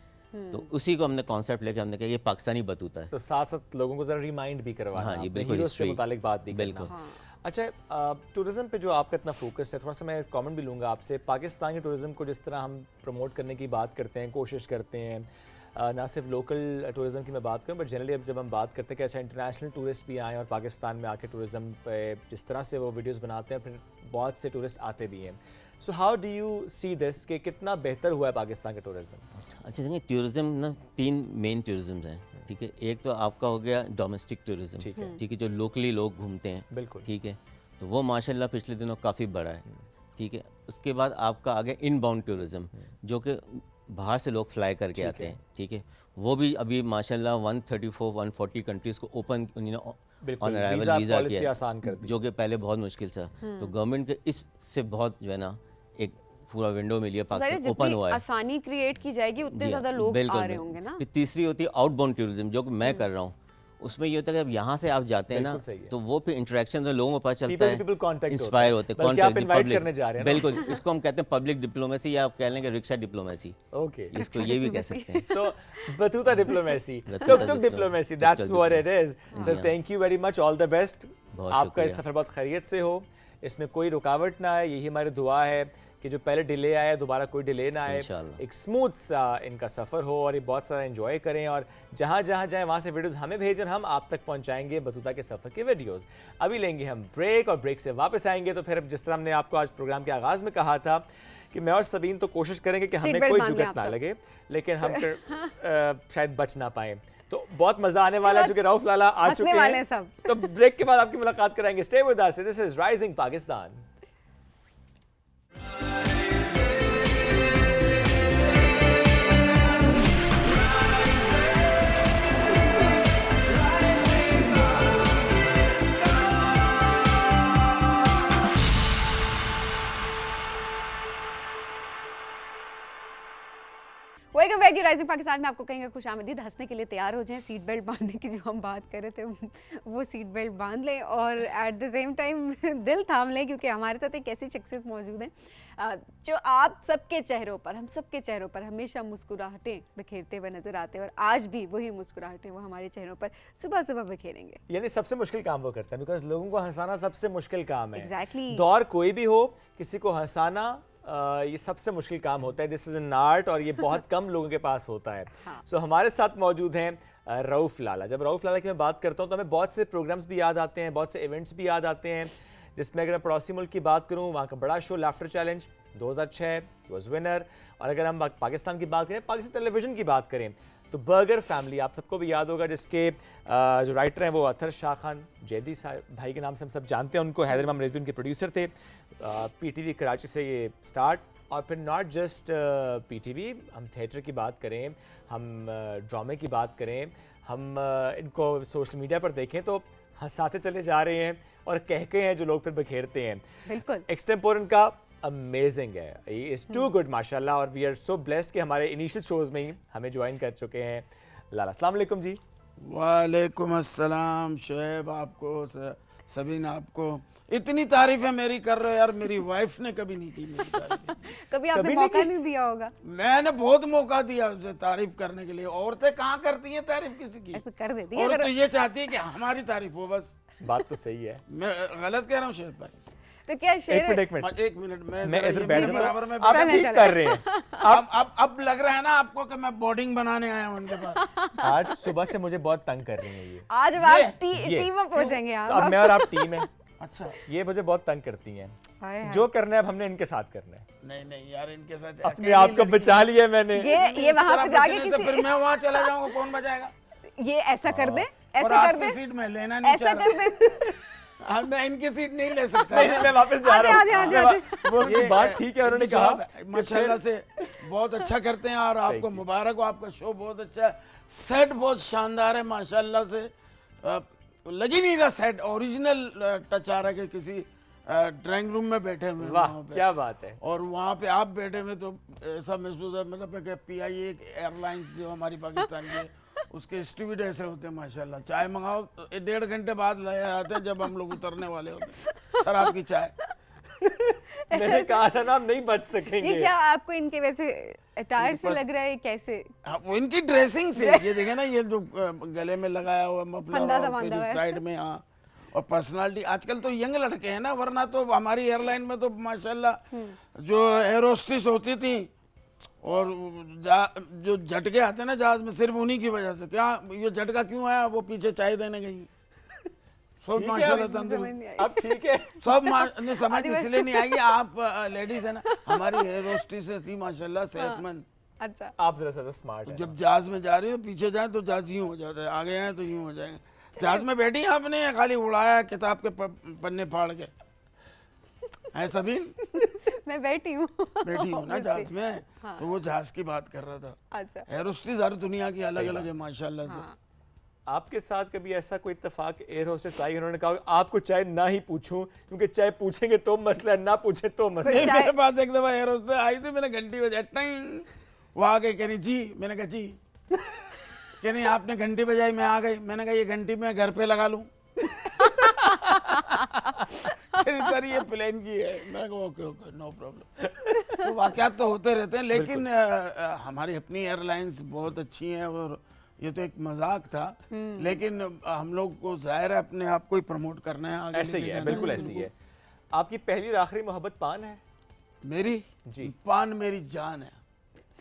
तो उसी को हमने कॉन्सेप्ट लेके हमने कहा ये पाकिस्तानी बतूता है। तो साथ साथ लोगों को जरा रिमाइंड भी करवाना, हाँ जी, अपने बिल्कुल, heroes से history। मुतालिक बात भी बिल्कुल। करना। अच्छा, टूरिज्म पे जो आपका इतना फोकस है, थोड़ा सा मैं कमेंट भी लूँगा आपसे। पाकिस्तान के टूरिज्म को जिस तरह हम प्रमोट करने की बात करते हैं, कोशिश करते हैं, ना सिर्फ लोकल टूरिज्म की मैं बात करूं, बट जनरली अब जब हम बात करते हैं कि अच्छा इंटरनेशनल टूरिस्ट भी आएँ और पाकिस्तान में आके टूरिज्म पे जिस तरह से वो वीडियोस बनाते हैं, फिर बहुत से टूरिस्ट आते भी हैं। So how do you see this कि कितना बेहतर हुआ है पाकिस्तान का टूरिज्म? अच्छा देखिए, टूरिज्म ना 3 मेन टूरिज्म हैं, ठीक है। एक तो आपका हो गया डोमेस्टिक टूरिज्म, ठीक है, जो लोकली लोग घूमते हैं, बिल्कुल। ठीक है, तो वो माशाल्लाह पिछले दिनों काफ़ी बढ़ा है, ठीक है। उसके बाद आपका आ गया इनबाउंड टूरिज्म, जो कि बाहर से लोग फ्लाई करके आते हैं, ठीक है। वो भी अभी माशाल्लाह 134-140 कंट्रीज़ को ओपन बिल्कुल, on arrival visa visa policy किया, आसान कर दी। जो कि पहले बहुत मुश्किल था। तो गवर्नमेंट के इससे बहुत जो है ना एक पूरा विंडो मिली है, सारे पाकिस्तान ओपन जितनी हुआ है। आसानी क्रिएट की जाएगी उतने जी ज्यादा हाँ, लोग बिल्कुल, आ रहे बिल्कुल। होंगे ना। फिर तीसरी होती है आउटबाउंड टूरिज्म, जो कि मैं कर रहा हूँ। उसमें ये होता है कि अब यहाँ से आप जाते हैं ना, बिल्कुल सही है। तो वो फिर इंटरेक्शन लोगों को पता चलता People है, to people contact इंस्पायर होता होते है। हैं, बल्कि आप contact invite public- करने जा रहे हैं ना। बिल्कुल, इसको हम कहते हैं पब्लिक डिप्लोमेसी, या आप कह लेंगे रिक्शा डिप्लोमेसी, ओके, इसको ये भी कह सकते हैं। so batuta diplomacy, Batuta tuk-tuk diplomacy, tuk-tuk that's what it is. So हाँ। thank you very much, all the best. बहुत आपका इस शुक्रिया। सफ़र बहुत खैरियत से हो, इसमें कोई रुकावट ना आए, यही हमारी दुआ है कि जो पहले डिले आया दोबारा कोई डिले ना आए, इंशाल्लाह। एक स्मूथ सा इनका सफ़र हो और ये बहुत सारा एंजॉय करें, और जहाँ जहाँ जाएँ वहाँ से वीडियोस हमें भेजें, हम आप तक पहुँचाएंगे बतूता के सफ़र के वीडियोस। अभी लेंगे हम ब्रेक, और ब्रेक से वापस आएंगे तो फिर जिस तरह हमने आपको आज प्रोग्राम के आगाज़ में कहा था कि मैं और सबीन तो कोशिश करेंगे कि हमें बेल्ट कोई बांध लें जुगत आप ना सब। लगे, लेकिन हम फिर शायद बच ना पाए। तो बहुत मजा आने वाला है, चूंकि रऊफ लाला आ हंसने चुके वाले हैं, हैं सब। तो ब्रेक के बाद आपकी मुलाकात कराएंगे। Stay with us, this is rising Pakistan. Welcome back जी राइजिंग पाकिस्तान में। आपको कहेंगे खुशामदीद। हंसने के लिए तैयार हो जाएं। सीट बेल्ट बांधने की जो हम बात कर रहे थे वो सीट बेल्ट बांध लें और एट द सेम टाइम दिल थाम लें, क्योंकि हमारे साथ एक ऐसी शख्सियत मौजूद है जो आप सबके चेहरों पर, हम सबके चेहरों पर हमेशा मुस्कुराहटें बिखेरते हुए नजर आते हैं और आज भी वही मुस्कुराहटें वो हमारे चेहरों पर सुबह सुबह बिखेरेंगे। यानी सबसे मुश्किल काम वो करता है, बिकॉज लोगों को हंसाना सबसे मुश्किल काम है। Exactly. दौर कोई भी हो, किसी को हंसाना ये सबसे मुश्किल काम होता है। दिस इज एन आर्ट और ये बहुत कम लोगों के पास होता है। सो हमारे साथ मौजूद हैं रऊफ लाला। जब रऊफ लाला की मैं बात करता हूँ तो हमें बहुत से प्रोग्राम्स भी याद आते हैं, बहुत से इवेंट्स भी याद आते हैं, जिसमें अगर मैं पड़ोसी मुल्क की बात करूँ, वहाँ का बड़ा show laughter challenge 2006 was winner. और अगर हम पाकिस्तान की बात करें, पाकिस्तान टेलीविजन की बात करें, तो बर्गर फैमिली आप सबको भी याद होगा, जिसके जो राइटर हैं वो अतर शाह खान जैदी साहब भाई के नाम से हम सब जानते हैं उनको। हैदर इमाम रिजवी उनके प्रोड्यूसर थे। पीटीवी कराची से ये स्टार्ट, और फिर नॉट जस्ट पीटीवी, हम थिएटर की बात करें, हम ड्रामे की बात करें, हम इनको सोशल मीडिया पर देखें तो हंसाते चले जा रहे हैं और कहके हैं जो लोग फिर बखेरते हैं। बिल्कुल एक्सटेम्पोर इनका अमेजिंग है, इज टू गुड माशाल्लाह। और वी आर सो ब्लेस्ड कि हमारे इनिशियल शोज में ही हमें ज्वाइन कर चुके हैं लाला। अस्सलाम वालेकुम जी। वालेकुम अस्सलाम। शोएब आपको, सबीन आपको, इतनी तारीफें मेरी कर रहे हो यार। मेरी वाइफ ने कभी नहीं की मेरी तारीफ। कभी आपने कभी मौका नहीं नहीं दिया होगा। मैंने बहुत मौका दिया उसे तारीफ करने के लिए। औरतें कहाँ करती हैं तारीफ किसी की? ऐसे कर देती है और अगर तो ये चाहती है कि हमारी तारीफ हो बस। बात तो सही है। मैं गलत कह रहा हूँ शोएब भाई? तो क्या शेर एक मिनट एक मिनट मैं जरा इधर ये बैठ मेरे जाता बराबर में हूं। आप चलें, ठीक चलें। कर रहे हैं। अब लग रहा है ना आपको कि मैं बोर्डिंग बनाने आया हूँ उनके पास। आज सुबह से मुझे बहुत तंग कर रही है ये। आज अब आप ये। टीम अप हो जाएंगे तो अब आप। मैं और आप टीम है। अच्छा, ये मुझे बहुत तंग करती हैं। हाय हाय। जो करना है अब हमने इनके साथ करना है। नहीं नहीं यार, इनके साथ अपने अकेली आप को लड़की- बचा लिया मैंने। ये इस वहां तरह पे जाके बचने से किसी फिर मैं वहाँ चला जाऊंगा, कौन बचाएगा? ये ऐसा कर दे, और ऐसा कर आपकी दे, सीट में लेना नहीं ऐसा चाह कर रहा। दे। हाँ, मैं इनकी सीट नहीं ले सकता। नहीं, मैं वापस जा रहा आजे, आजे, हूँ। वो ये बात ठीक है, उन्होंने कहा कि माशाल्लाह फिर- से बहुत अच्छा करते हैं और आपको मुबारक हो। आपका शो बहुत अच्छा है, सेट बहुत शानदार है माशाल्लाह से। लग ही नहीं रहा सेट, ओरिजिनल टच आ रहा है कि किसी ड्राइंग रूम में बैठे हुए हैं वाह वहाँ पे। क्या बात है। और वहाँ पे आप बैठे हुए तो ऐसा महसूस है मतलब कि PIA एयरलाइंस जो हमारी पाकिस्तान की है, उसके स्टूवर्ड ऐसे होते हैं माशाल्लाह। चाय मंगाओ 1.5 घंटे बाद ले आते हैं जब हम लोग उतरने वाले होते हैं। सर आपकी चाय। मैंने कहा था ना हम नहीं बच सकेंगे। ये क्या आपको इनके वैसे अटायर से लग रहा है कैसे? हाँ, वो इनकी ड्रेसिंग से ये देखे ना, ये जो गले में लगाया हुआ फंदा मफलर सा और बांधा हुआ है। साइड में, हाँ, और पर्सनालिटी। आजकल तो यंग लड़के हैं ना, वरना तो हमारी एयरलाइन में तो माशाल्लाह जो एयर होस्टेस होती थी और जो झटके आते हैं ना जहाज में, सिर्फ उन्हीं की वजह से। क्या ये झटका क्यों आया? वो पीछे चाय देने गई। सब ठीक है, माशाल्लाह अभी तंदुरुस्त। समझ नहीं आई। अब ठीक है। सब ने समझ इसलिए नहीं आएगी, आप लेडीज है ना, हमारी एयर होस्टेस थी माशाल्लाह सेहतमंद। अच्छा, आप जरा सा स्मार्ट है। जब जहाज में जा रही हो पीछे जाए तो जहाज यूं हो जाता है, आगे आए तो यूं हो जाएंगे। जहाज में बैठी हैं आपने खाली उड़ाया किताब के पन्ने फाड़ के? है सबीन? मैं बैठी हूँ। बैठी हूँ ना जहाज में। हाँ। तो वो जहाज की बात कर रहा था। अच्छा, एयर होस्टेस हर दुनिया की अलग अलग है माशाल्लाह से। हाँ। आपके साथ कभी ऐसा कोई इत्तेफाक एयर होस्टेस आई, उन्होंने कहा आपको चाय ना ही पूछूं क्योंकि चाय पूछेंगे तो मसला है, ना पूछे तो मसला है। नहीं, मेरे पास एक दफा एयर होस्टेस आई थी, मैंने घंटी बजाई, टंग, वो आ गई, कह रही जी। मैंने कहा जी। कह रही आपने घंटी बजाई, मैं आ गई। मैंने कहा ये घंटी मैं घर पे लगा लूं? सर ये प्लेन की है। मैंने कहा ओके ओके नो प्रॉब्लम। तो वाकयात तो होते रहते हैं, लेकिन हमारी अपनी एयरलाइंस बहुत अच्छी हैं और ये तो एक मजाक था, लेकिन हम लोग को जाहिर है अपने आप को ही प्रमोट करना है, आगे ऐसे ही लेके है, जाना बिल्कुल ऐसे ही है। आपकी पहली और आखिरी मोहब्बत पान है? मेरी जी। पान मेरी जान है।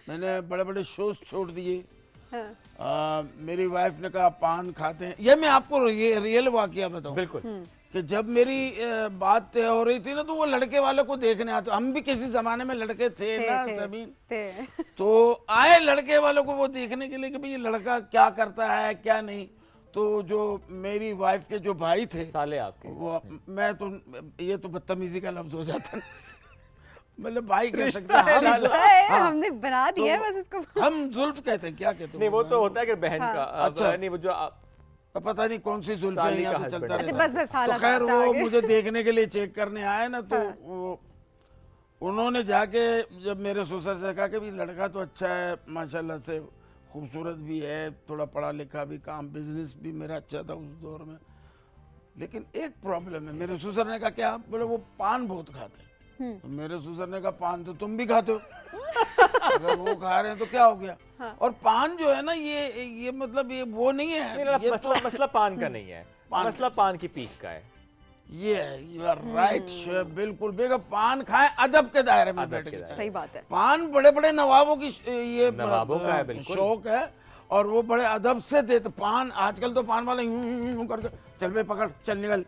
मैंने बड़े बड़े शोज छोड़ दिए। हाँ। मेरी वाइफ ने कहा पान खाते हैं। ये मैं आपको रियल वाकया बताऊं बिल्कुल। कि जब मेरी बात तय हो रही थी ना, तो वो लड़के वाले को देखने आते। हम भी किसी जमाने में लड़के थे ना सभी, तो आए लड़के वालों को वो देखने के लिए कि भाई ये लड़का क्या करता है क्या नहीं। तो जो मेरी वाइफ के जो भाई थे, साले आपके, वो मैं तो, ये तो बदतमीजी का लफ्ज हो जाता है, मतलब भाई कह सकते हैं हम। हाँ, हमने बना दिया है बस इसको। हम जुल्फ कहते हैं, क्या कहते हैं? नहीं वो तो होता है कि बहन का। अच्छा। नहीं वो जो पता नहीं कौन सी जुल्फ है, साली यहाँ का तो चलता husband है। रहता है। बस साला तो खैर चाचा वो आगे। मुझे देखने के लिए चेक करने आए ना, तो उन्होंने जाके जब मेरे ससुर से कहा कि भी लड़का तो अच्छा है माशाल्लाह से, खूबसूरत भी है, थोड़ा पढ़ा लिखा भी, काम बिजनेस भी मेरा अच्छा था उस दौर में, लेकिन एक प्रॉब्लम है। मेरे ससुर ने कहा क्या? बोले वो पान बहुत खाते हैं। तो मेरे ससुर ने कहा पान तो तुम भी खाते हो, अगर वो खा रहे हैं तो क्या हो गया? और पान जो है ना ये मतलब ये वो नहीं है, नहीं, ये मसला मसला पान का नहीं है, मसला पान की पीक का है। ये है, यू आर राइट शेफ, बिल्कुल बेगा। पान खाए अदब के दायरे में बैठ के। सही बात है। पान बड़े बड़े नवाबों की ये नवाबों का है, बिल्कुल। शौक है, और वो बड़े अदब से देते पान। आजकल तो पान वाले यूं करके चल बे पकड़ चल निकल,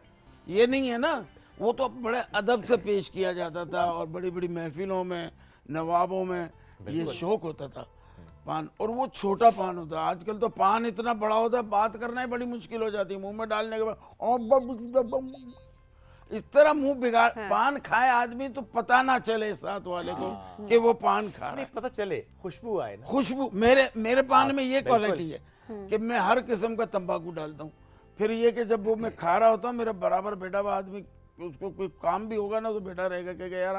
ये नहीं है ना। वो तो बड़े अदब से पेश किया जाता था, और बड़ी बड़ी महफिलों में, नवाबों में ये शौक होता था पान। और वो छोटा पान होता है। आजकल तो पान इतना बड़ा होता है, बात करना ही बड़ी मुश्किल हो जाती है। मुंह में डालने के बाद इस तरह मुंह बिगाड़। पान खाए आदमी तो पता ना चले साथ वाले को कि वो पान खा रहा नहीं है, पता चले, खुशबू आए ना। खुशबू। मेरे पान में ये क्वालिटी है कि मैं हर किस्म का तंबाकू डालता हूँ। फिर ये कि जब वो मैं खा रहा होता हूँ, मेरा बराबर बेटा हुआ आदमी, उसको कोई काम भी होगा ना तो बेटा रहेगा कि यार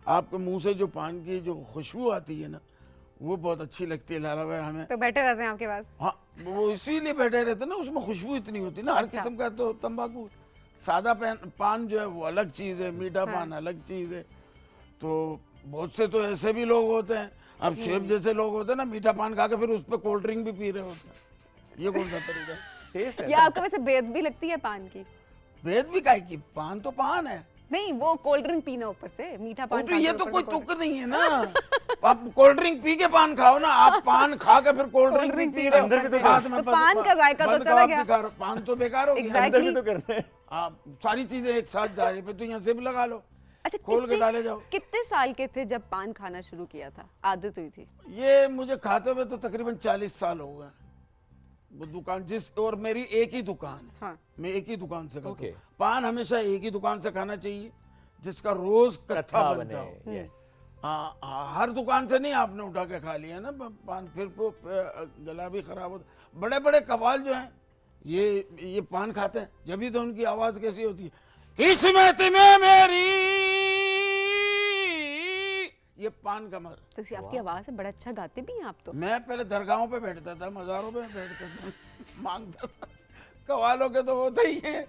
आपके मुंह से जो पान की जो खुशबू आती है ना, वो बहुत अच्छी लगती है लाला भाई हमें। तो बैठे रहते हैं आपके पास? हाँ, वो इसीलिए बैठे रहते ना, उसमें खुशबू इतनी होती ना। हर किस्म का तो तंबाकू, सादा पान जो है वो अलग चीज़ है, मीठा पान अलग चीज़ है। तो बहुत से तो ऐसे भी लोग होते हैं, अब शेफ जैसे लोग होते हैं ना, मीठा पान खा के फिर उस पर कोल्ड ड्रिंक भी पी रहे होते हैं। ये कौन सा तरीका है? टेस्ट है या आपको वैसे बेद भी लगती है पान की? भेद भी काहे की, पान तो पान है। नहीं, वो कोल्ड ड्रिंक पीना ऊपर से, मीठा वो पान तो खाते ये हो, तो ऊपर कोई से कोल्ड तुक नहीं है ना। आप कोल्ड ड्रिंक पी के पान खाओ ना, आप पान खा के फिर कोल्ड ड्रिंक भी पी रहे हो। अंदर भी तो साथ में तो पान का जायका तो बंद चला कबाब गया। भी खा रहे हो, पान तो बेकार हो गया। Exactly. अंदर भी तो करना है। आप सारी चीजें एक साथ जा रही है, तो यहाँ से भी लगा लो, अच्छा, खोल के डाले जाओ। कितने साल के थे जब पान खाना शुरू किया था, आदत हुई थी? ये मुझे खाते हुए तो तकरीबन 40 साल हो गए। वो दुकान और मेरी एक ही दुकान है। हाँ। मैं एक ही दुकान से खाता Okay. हूँ। पान हमेशा एक ही दुकान से खाना चाहिए जिसका रोज कत्था कथा बनता हो। बने, यस। हाँ, हर दुकान से नहीं आपने उठा के खा लिया ना पान, फिर वो गला भी खराब होता। बड़े बड़े कव्वाल जो हैं ये पान खाते हैं, जब भी तो उनकी आवाज कैसी होती है, किस्मत में मेरी, ये पान का मजा। तो आपकी आवाज है, बड़ा अच्छा गाते भी हैं आप तो। मैं पहले दरगाहों पे बैठता था, मज़ारों पे बैठता था, मांगता था। कव्वालों के तो होते ही है,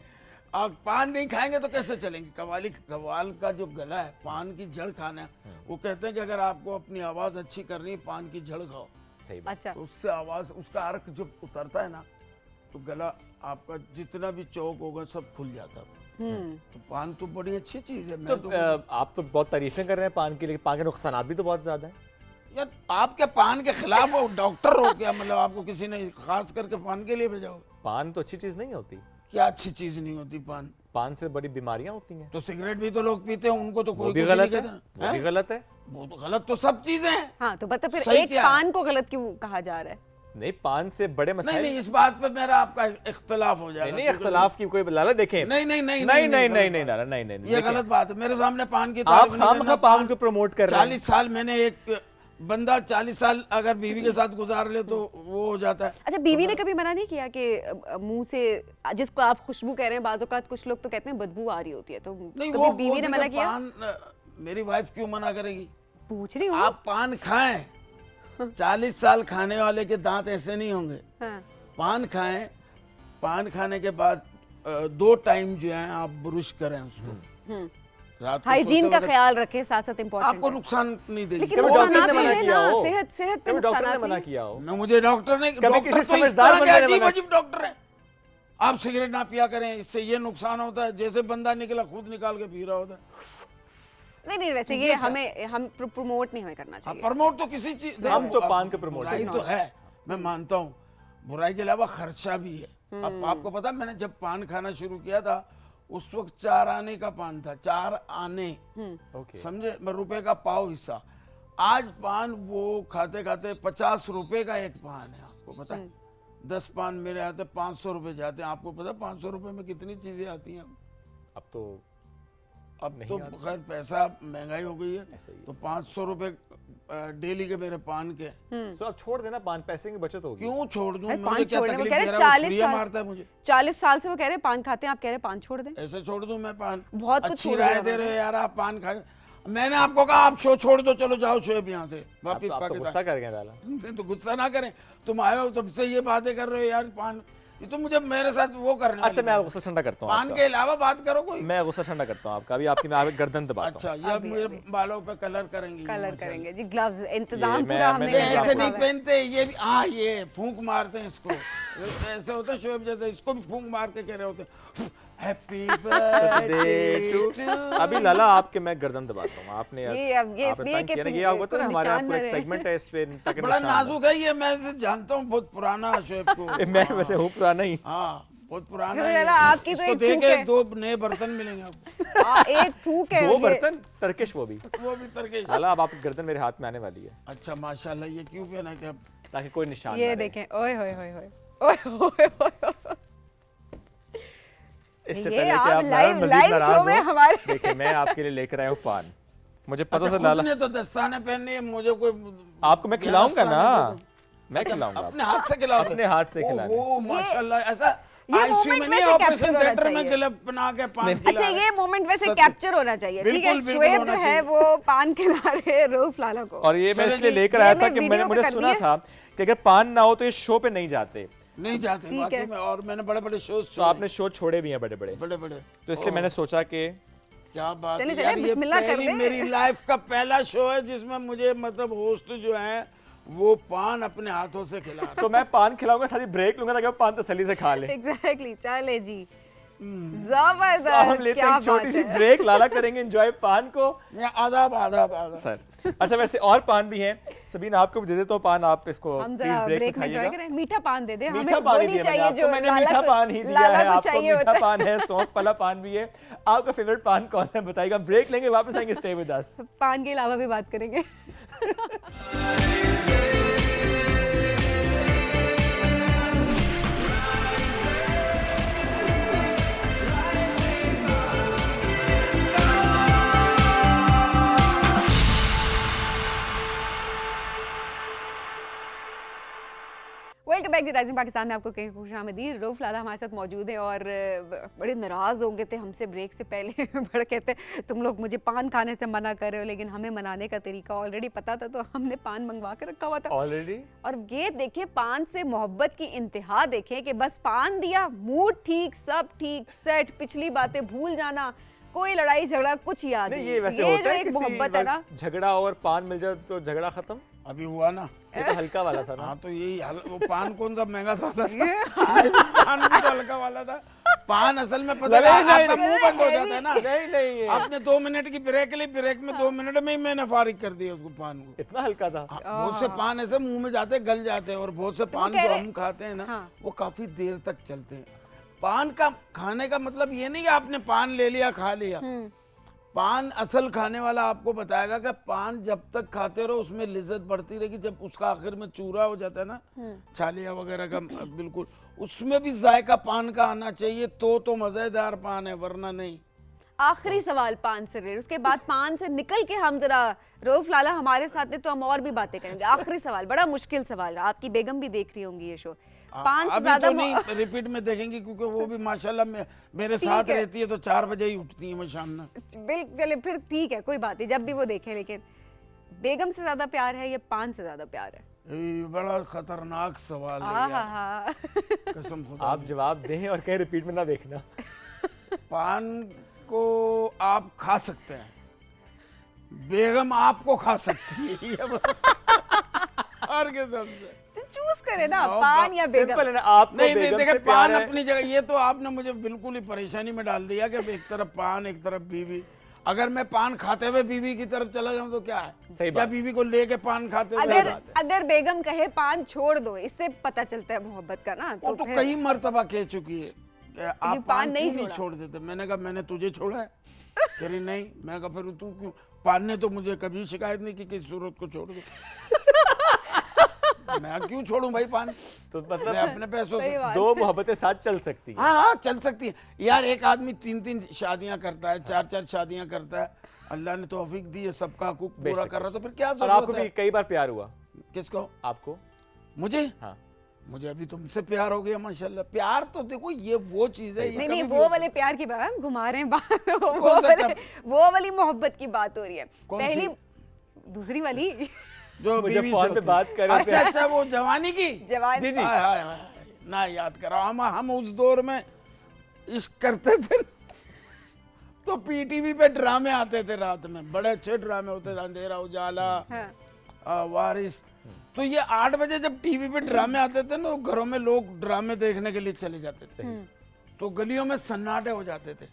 आप पान नहीं खाएंगे तो कैसे चलेंगे? कव्वाल का जो गला है, पान की जड़ खाना है। वो कहते हैं कि अगर आपको अपनी आवाज़ अच्छी करनी है, पान की जड़ खाओ। सही बात। अच्छा, तो उससे आवाज़, उसका अर्क जब उतरता है ना, तो गला आपका जितना भी चौक होगा सब खुल जाता है। तो पान तो बड़ी अच्छी चीज़ है। तो मैं तो आप तो बहुत तारीफें कर रहे हैं पान की, लेकिन पान के नुकसानात भी तो बहुत ज्यादा है। यार, आपके पान के खिलाफ हो, डॉक्टर हो क्या? मतलब आपको किसी ने खास करके पान के लिए भेजा हो? पान तो अच्छी चीज नहीं होती, क्या अच्छी चीज नहीं होती पान? पान से बड़ी बीमारियां होती हैं। तो सिगरेट भी तो लोग पीते हैं, उनको तो वो कोई भी कुछ गलत नहीं है, कहता। वो भी हैं? गलत है। वो तो गलत तो सब चीजें हैं। हाँ, तो बता फिर सही एक क्या है? पान को गलत क्यों कहा जा रहा है? नहीं, पान से बड़े नहीं मसाइल नहीं, इस बात पे मेरा आपका इख्तलाफ हो जाएगा। नहीं, इख्तलाफ की कोई लाला देखें। नहीं नहीं नहीं नहीं नहीं गलत नहीं बात। लाला, नहीं नहीं ये गलत बात है। मेरे सामने पान की आप तारीफ नहीं खामखा करना। पान को प्रमोट कर रहे हैं। 40 साल मैंने एक बंदा 40 साल अगर बीवी के साथ गुजार ले तो वो हो जाता है। अच्छा, बीवी ने कभी मना नहीं किया कि मुंह से, जिसको आप खुशबू कह रहे हैं, बाज़ औक़ात कुछ लोग तो कहते हैं बदबू आ रही होती है, तो नहीं, कभी वो बीवी ने मना देखिए, किया? पान मेरी वाइफ क्यों मना करेगी? पूछ रही हूँ। आप पान खाएं, 40 साल खाने वाले के दांत ऐसे नहीं होंगे। हाँ। पान खाएं, पान खाने के बाद 2 टाइम जो है आप ब्रश करें उसको। रात को हाइजीन सोते का वक्त ख्याल रखें, साथ साथ इम्पोर्टेंट आपको नुकसान नहीं देगी। लेकिन कभी डॉक्टर ने नुकसानात मना है किया ना, हो? सेहत पे कभी डॉक्टर ने नुकसानात मना नहीं। किया हो? ना मुझे डॉक्टर ने, कभी डॉक्टर किसी तो इस समझदार तरह के बंदे ने अजीब मना अजीब डॉक्टर हैं। आप सिगरेट ना पिया करें, इससे ये नुकसान होता है। जैसे बंदा निकला खुद निकाल के पी रहा होता है। नहीं नहीं, वैसे ये हम प्रमोट नहीं हमें करना चाहिए। प्रमोट तो किसी चीज, हम तो पान का प्रमोट बुराई तो है, मैं मानता हूँ। बुराई के अलावा खर्चा भी है। अब आपको पता, मैंने जब पान खाना शुरू किया था उस वक्त 4 आने का पान था, 4 आने, ओके। समझे? मैं रुपए का पाव हिस्सा। आज पान वो खाते खाते 50 रुपए का एक पान है। आपको पता है, 10 पान मेरे आते 500 रुपए जाते हैं। आपको पता 500 रुपए में कितनी चीजें आती हैं? अब तो खैर पैसा महंगाई हो गई है, ऐसा ही है। तो 500 रुपए डेली के मेरे पान के। तो आप छोड़ देना, पान पैसे की बचत होगी। क्यों छोड़ दूं? भाई, मुझे पान क्या छोड़ने को तकलीफ कह रहे दे हैं, रहा है? 40 छुरियां साल। मारता है मुझे। 40 साल से वो कह रहे हैं पान खाते हैं, आप कह रहे हैं पान छोड़ दें। ऐसे छोड़ दूं मैं पान? बहुत कुछ अच्छी छोड़ राय दिया दे मैंने। रहे हो यार आप, पान खाए। मैंने आपको कहा आप शो छोड़ दो, चलो जाओ शोएब यहाँ से आप वापिस तो पाकिस्तान। गुस्सा कर गए लाला। नहीं तो गुस्सा ना करें, तुम आए हो तब से ये बातें कर रहे हो यार। पान ये तो मुझे मेरे साथ वो करने अच्छा वाली मैं बात गुस्सा ठंडा करता है। हूँ पान आपका। के अलावा बात करो कोई। मैं गुस्सा ठंडा करता हूँ आपका। अभी आपकी मैं आपके गर्दन दबाता अच्छा हूँ। ये अब मेरे बालों पे कलर करेंगी, कलर माशाल्लाह। करेंगे जी, ग्लव्स इंतजाम मैं- पूरा मैं हमने तो ये इंतजाम ऐसे किया नहीं हुआ है। पहनते, ये भी ये फूंक मारते हैं इसको। ऐसे होता है शोएब जैसे, इसको भी फूंक मार के कह रहे होते हैप्पी बर्थडे टू। अभी लाला आपके मैं गर्दन दबाता हूँ। आपने ये अब ये आपने इसलिए तंग कि किया ना, फिर ये आपको पता है कोई हमारे यहाँ निशान पूरा ना एक रहे। सेगमेंट है इस पे ताकि बड़ा निशान ना नाजुक है ये, मैं इसे जानता हूँ, बहुत पुराना है शोएब को। रहे। मैं वैसे हूँ पुराना ही। हाँ बहुत पुराना फिर है जरा ये। आपकी तो इसको एक देख फूंक के है। 2 नए बर्तन मिलेंगे आपको। एक फूक है दो ये। बर्तन टर्किश वो भी। वो भी तरके। लाला अब आपकी गर्दन मेरे हाथ में आने वाली है अच्छा माशाल्लाह, ये क्यों पहना क्या? ताकि कोई निशान ना ये रहे। देखें, ओए होए होए होए ओए होए होए। इससे ये पहले कि आप आप लाइव- मजीद लाइव नाराज शो में हो, हमारे- देखिए मैं आपके लिए लेकर आया हूँ पान। मुझे पता अच्छा, था लाला खुद ने तो दस्ताने पहनने हैं, मुझे कोई आपको मैं खिलाऊंगा ना, दस्ताने मैं खिलाऊंगा अपने हाथ से खिलाओगे? अपने हाथ से खिलाने। ओहो माशाल्लाह, ऐसा ये आईसीयू moment में नहीं, वैसे ऑपरेशन capture होना थिएटर में चाहिए। गिलप बना के पान अच्छा खिला ये मोमेंट वैसे सत्य। कैप्चर होना चाहिए, ठीक है। बिल्कुल, बिल्कुल शोएब होना जो है चाहिए। वो पान खिला रहे हैं रऊफ लाला को। और ये मैं चलो इसलिए जी, लेकर ये आया था मैं कि वीडियो पे मुझे कर सुना दिए। था कि अगर पान ना हो तो ये शो पे नहीं जाते, नहीं जाते ठीक वाकई है। में। और मैंने बड़े बड़े शोज तो आपने शो छोड़े भी हैं बड़े बड़े, बड़े बड़े, तो इसलिए मैंने सोचा कि क्या बात चले, है चले, यार। ये बिस्मिल्लाह कर पहली दे। मेरी लाइफ का पहला शो है जिसमें मुझे मतलब होस्ट जो है वो पान अपने हाथों से खिला रहा है। तो मैं पान खिलाऊंगा, सारी ब्रेक लूंगा ताकि वो पान तसल्ली से खा ले। एग्जैक्टली, चले जी, तो अब हम जबरदस्त, लेते क्या हैं एक छोटी बात सी है। ब्रेक, लाला करेंगे एंजॉय पान को। मैं आदाब आदाब आदाब। सर अच्छा वैसे और पान भी हैं, सबीन आपको भी दे देता हूँ पान, आप इसको हम प्लीज जरा ब्रेक ब्रेक में में एंजॉय खाइएगा। करें। मीठा पान दे दे, मीठा हमें पान वो ही नहीं दिया मैंने चाहिए आपको, जो मैंने लाला मीठा को- पान ही दिया लाला है को आपको, चाहिए मीठा होता है। पान है, सौंफ वाला पान भी है। आपका फेवरेट पान कौन है बताइएगा, ब्रेक लेंगे वापस आएंगे, स्टे विद अस। पान के अलावा भी बात करेंगे। वेलकम बैक जी राइजिंग पाकिस्तान में आपको कहीं खुशामदीद। रऊफ लाला हमारे साथ मौजूद हैं और बड़े नाराज़ हो गए थे हमसे ब्रेक से पहले। बड़े कहते तुम लोग मुझे पान खाने से मना कर रहे हो, लेकिन हमें मनाने का तरीका ऑलरेडी पता था तो हमने पान मंगवा कर रखा हुआ था। ऑलरेडी और ये देखिए पान से मोहब्बत की इंतहा देखें कि बस पान दिया, मूड ठीक, सब ठीक, सेट, पिछली बातें भूल जाना, कोई लड़ाई झगड़ा कुछ याद नहीं, ये वैसे जो होता है एक किसी मोहब्बत है ना। वक्त झगड़ा और पान मिल जाए तो झगड़ा खत्म। अभी हुआ ना। ये तो हल्का वाला था ना। हाँ तो यही वो पान कौन सा महंगा था पान भी तो हल्का वाला था। पान असल में पता है नहीं, आपका नहीं, मुंह बंद हो जाता है ना। नहीं नहीं ये आपने 2 मिनट की ब्रेक ली, ब्रेक में 2 मिनट में ही मैंने फारिग कर दिया उसको पान को। इतना हल्का था। हाँ, बहुत से पान ऐसे मुंह में जाते हैं, गल जाते हैं, और बहुत से पान कह जो रहे- हम खाते हैं ना हाँ। वो काफी देर तक चलते हैं। पान का खाने का मतलब ये नहीं कि आपने पान ले लिया खा लिया। पान असल खाने वाला आपको बताएगा कि पान जब तक खाते रहो उसमें लिज्जत बढ़ती रहेगी, जब उसका आखिर में चूरा हो जाता है ना, छालिया वगैरह का, बिल्कुल उसमें भी जायका पान का आना चाहिए तो मजेदार पान है, वरना नहीं। आखिरी सवाल पान से रिलेटेड, उसके बाद पान से निकल के हम जरा रऊफ लाला हमारे साथ है तो हम और भी बातें करेंगे। आखिरी सवाल, बड़ा मुश्किल सवाल है, आपकी बेगम भी देख रही होंगी ये शो। पान से अभी ज्यादा तो नहीं, रिपीट में देखेंगे क्योंकि वो भी माशाल्लाह मेरे साथ है। रहती है तो 4 बजे ही उठती है वो शाम में। बिल्कुल, चले फिर ठीक है, कोई बात नहीं, जब भी वो देखें। लेकिन बेगम से ज्यादा प्यार है या पान से ज्यादा प्यार है? ये बड़ा खतरनाक सवाल है यार, आहा। कसम खुदा आप जवाब दें और कहीं रिपीट में ना देखना। पान को आप खा सकते हैं, बेगम आपको खा सकती है ये और के सबसे तो चूज करे ना, आओ, पान या सिंपल बेगम। है ना, आपको नहीं नहीं, बेगम देखिए से प्यार पान है। अपनी जगह, ये तो आपने मुझे बिल्कुल ही परेशानी में डाल दिया कि एक तरफ पान एक तरफ बीवी। अगर मैं पान खाते हुए बीवी की तरफ चला जाऊं तो क्या है? सही क्या बात। बीवी को लेके पान खाते हुए? अगर अगर बेगम कहे पान छोड़ दो, इससे पता चलता है मोहब्बत का ना। वो तो फिर- कई मर्तबा कह चुकी है कि आप पान पान नहीं क्यों नहीं छोड़ देते। मैंने कहा मैंने तुझे छोड़ा है? कह रही नहीं। मैं कहा फिर तू क्यों? पान ने तो मुझे कभी शिकायत नहीं की कि सूरत को छोड़ दो। मैं क्यों छोड़ूं भाई पान? तो मैं मतलब अपने पैसों सही से। बात। दो मोहब्बतें साथ चल सकती हैं। हाँ हाँ चल सकती है यार। एक आदमी 3-3 शादियां करता है, 4-4 शादियां करता है। अल्लाह ने तौफीक दी है, सबका हकूक पूरा बेशक, कर रहा, तो फिर क्या और आपको जरूरत भी है? कई बार प्यार हुआ। किसको? आपको? मुझे? हाँ। मुझे अभी तुमसे प्यार हो गया माशाल्लाह। प्यार तो देखो ये वो चीज है, ये नहीं कभी नहीं, भी वो हो वाले प्यार की बात हम घुमा रहे हैं बात कौन सा कब? वो वाली मोहब्बत की बात हो रही है। कौन पहली सी? दूसरी वाली जो मुझे बीवी फोन से पे होती बात है। कर रहे थे। अच्छा अच्छा, वो जवानी की। जवान जी जी। हाय हाय हाय, ना याद कराओ। हम उस दौर में इश्क करते थे तो पीटीवी पे ड्रामे आते थे रात में, बड़े अच्छे ड्रामे होते थे, अंधेरा उजाला, हाँ। वारिस। तो ये 8 बजे जब टीवी पे ड्रामे आते थे ना, घरों में लोग ड्रामे देखने के लिए चले जाते थे, तो गलियों में सन्नाटे हो जाते थे।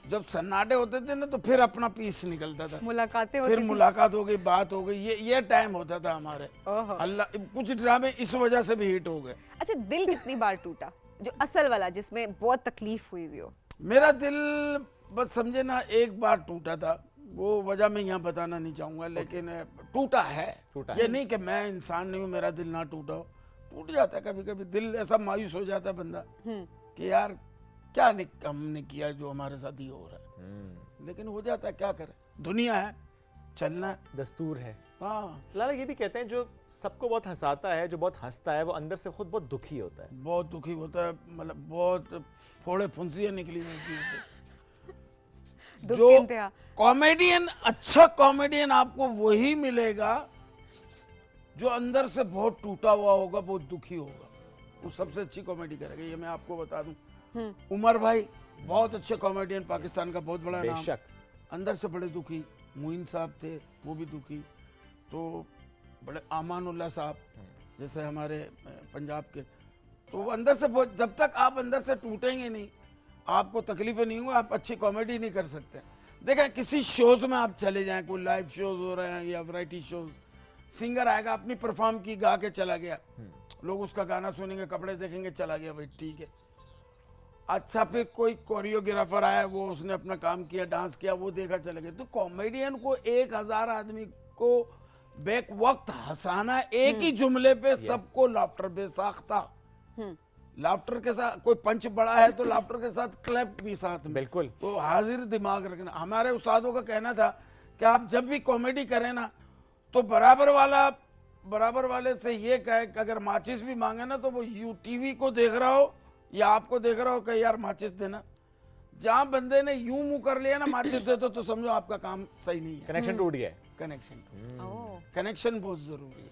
जब सन्नाटे होते थे ना तो फिर अपना पीस निकलता था, मुलाकातें फिर होती थी। मुलाकात हो गई, बात हो गई। ये टाइम होता था हमारे। ओहो। अल्लाह, कुछ ड्रामे इस वजह से भी हिट हो गए। अच्छा, दिल कितनी बार टूटा, जो असल वाला जिसमें बहुत तकलीफ हुई हुई हो? मेरा दिल बस समझे ना एक बार टूटा था, वो वजह मैं यहाँ बताना नहीं चाहूंगा, लेकिन टूटा है। टूटा ये नहीं कि मैं इंसान नहीं हूँ मेरा दिल ना टूटा हो, टूट जाता है कभी कभी दिल। ऐसा मायूस हो जाता है बंदा कि यार क्या हमने किया जो हमारे साथ ही हो रहा है, लेकिन हो जाता है, क्या करें, दुनिया है, चलना है। दस्तूर है। हाँ, लाला ये भी कहते हैं जो सबको बहुत हंसाता है, जो बहुत हंसता है, वो अंदर से खुद बहुत दुखी होता है। बहुत दुखी होता है, मतलब बहुत फोड़े फुंसियाँ निकली होती हैं। दुख जो की इंतहा। कॉमेडियन, अच्छा कॉमेडियन आपको वही मिलेगा जो अंदर से बहुत टूटा हुआ होगा, बहुत दुखी होगा, वो सबसे अच्छी कॉमेडी करेगा। ये मैं आपको बता दूं, उमर भाई बहुत अच्छे कॉमेडियन, पाकिस्तान का बहुत बड़ा नाम, बेशक। अंदर से बड़े दुखी। मुइन साहब थे, वो भी दुखी। तो बड़े अमानुल्लाह साहब जैसे हमारे पंजाब के, तो वो अंदर से बहुत, जब तक आप अंदर से टूटेंगे नहीं, आपको तकलीफें नहीं होंगी, आप अच्छी कॉमेडी नहीं कर सकते। देखें, किसी शोज में आप चले जाएं, कोई लाइव शोज हो रहे हैं या वैरायटी शोज, सिंगर आएगा, अपनी परफॉर्म की, गा के चला गया, लोग उसका गाना सुनेंगे, कपड़े देखेंगे, चला गया, भाई ठीक है। अच्छा, फिर कोई कोरियोग्राफर आया, वो उसने अपना काम किया, डांस किया, वो देखा, चले गए। तो कॉमेडियन को 1000 आदमी को बैक वक्त हंसाना, एक ही जुमले पे सबको लाफ्टर बेसाख्ता, लाफ्टर के साथ, कोई पंच बड़ा है तो लाफ्टर के साथ क्लैप भी साथ में, बिल्कुल। तो हाजिर दिमाग रखना। हमारे उस्तादों का कहना था कि आप जब भी कॉमेडी करें ना, तो बराबर वाले से ये कहे कि अगर माचिस भी मांगे ना, तो वो टीवी को देख रहा हो या आपको देख रहा हो कि यार माचिस देना। जहां बंदे ने यूं मुंह कर लिया ना, माचिस दे तो समझो आपका काम सही नहीं है, कनेक्शन टूट गया है। कनेक्शन बहुत जरूरी है।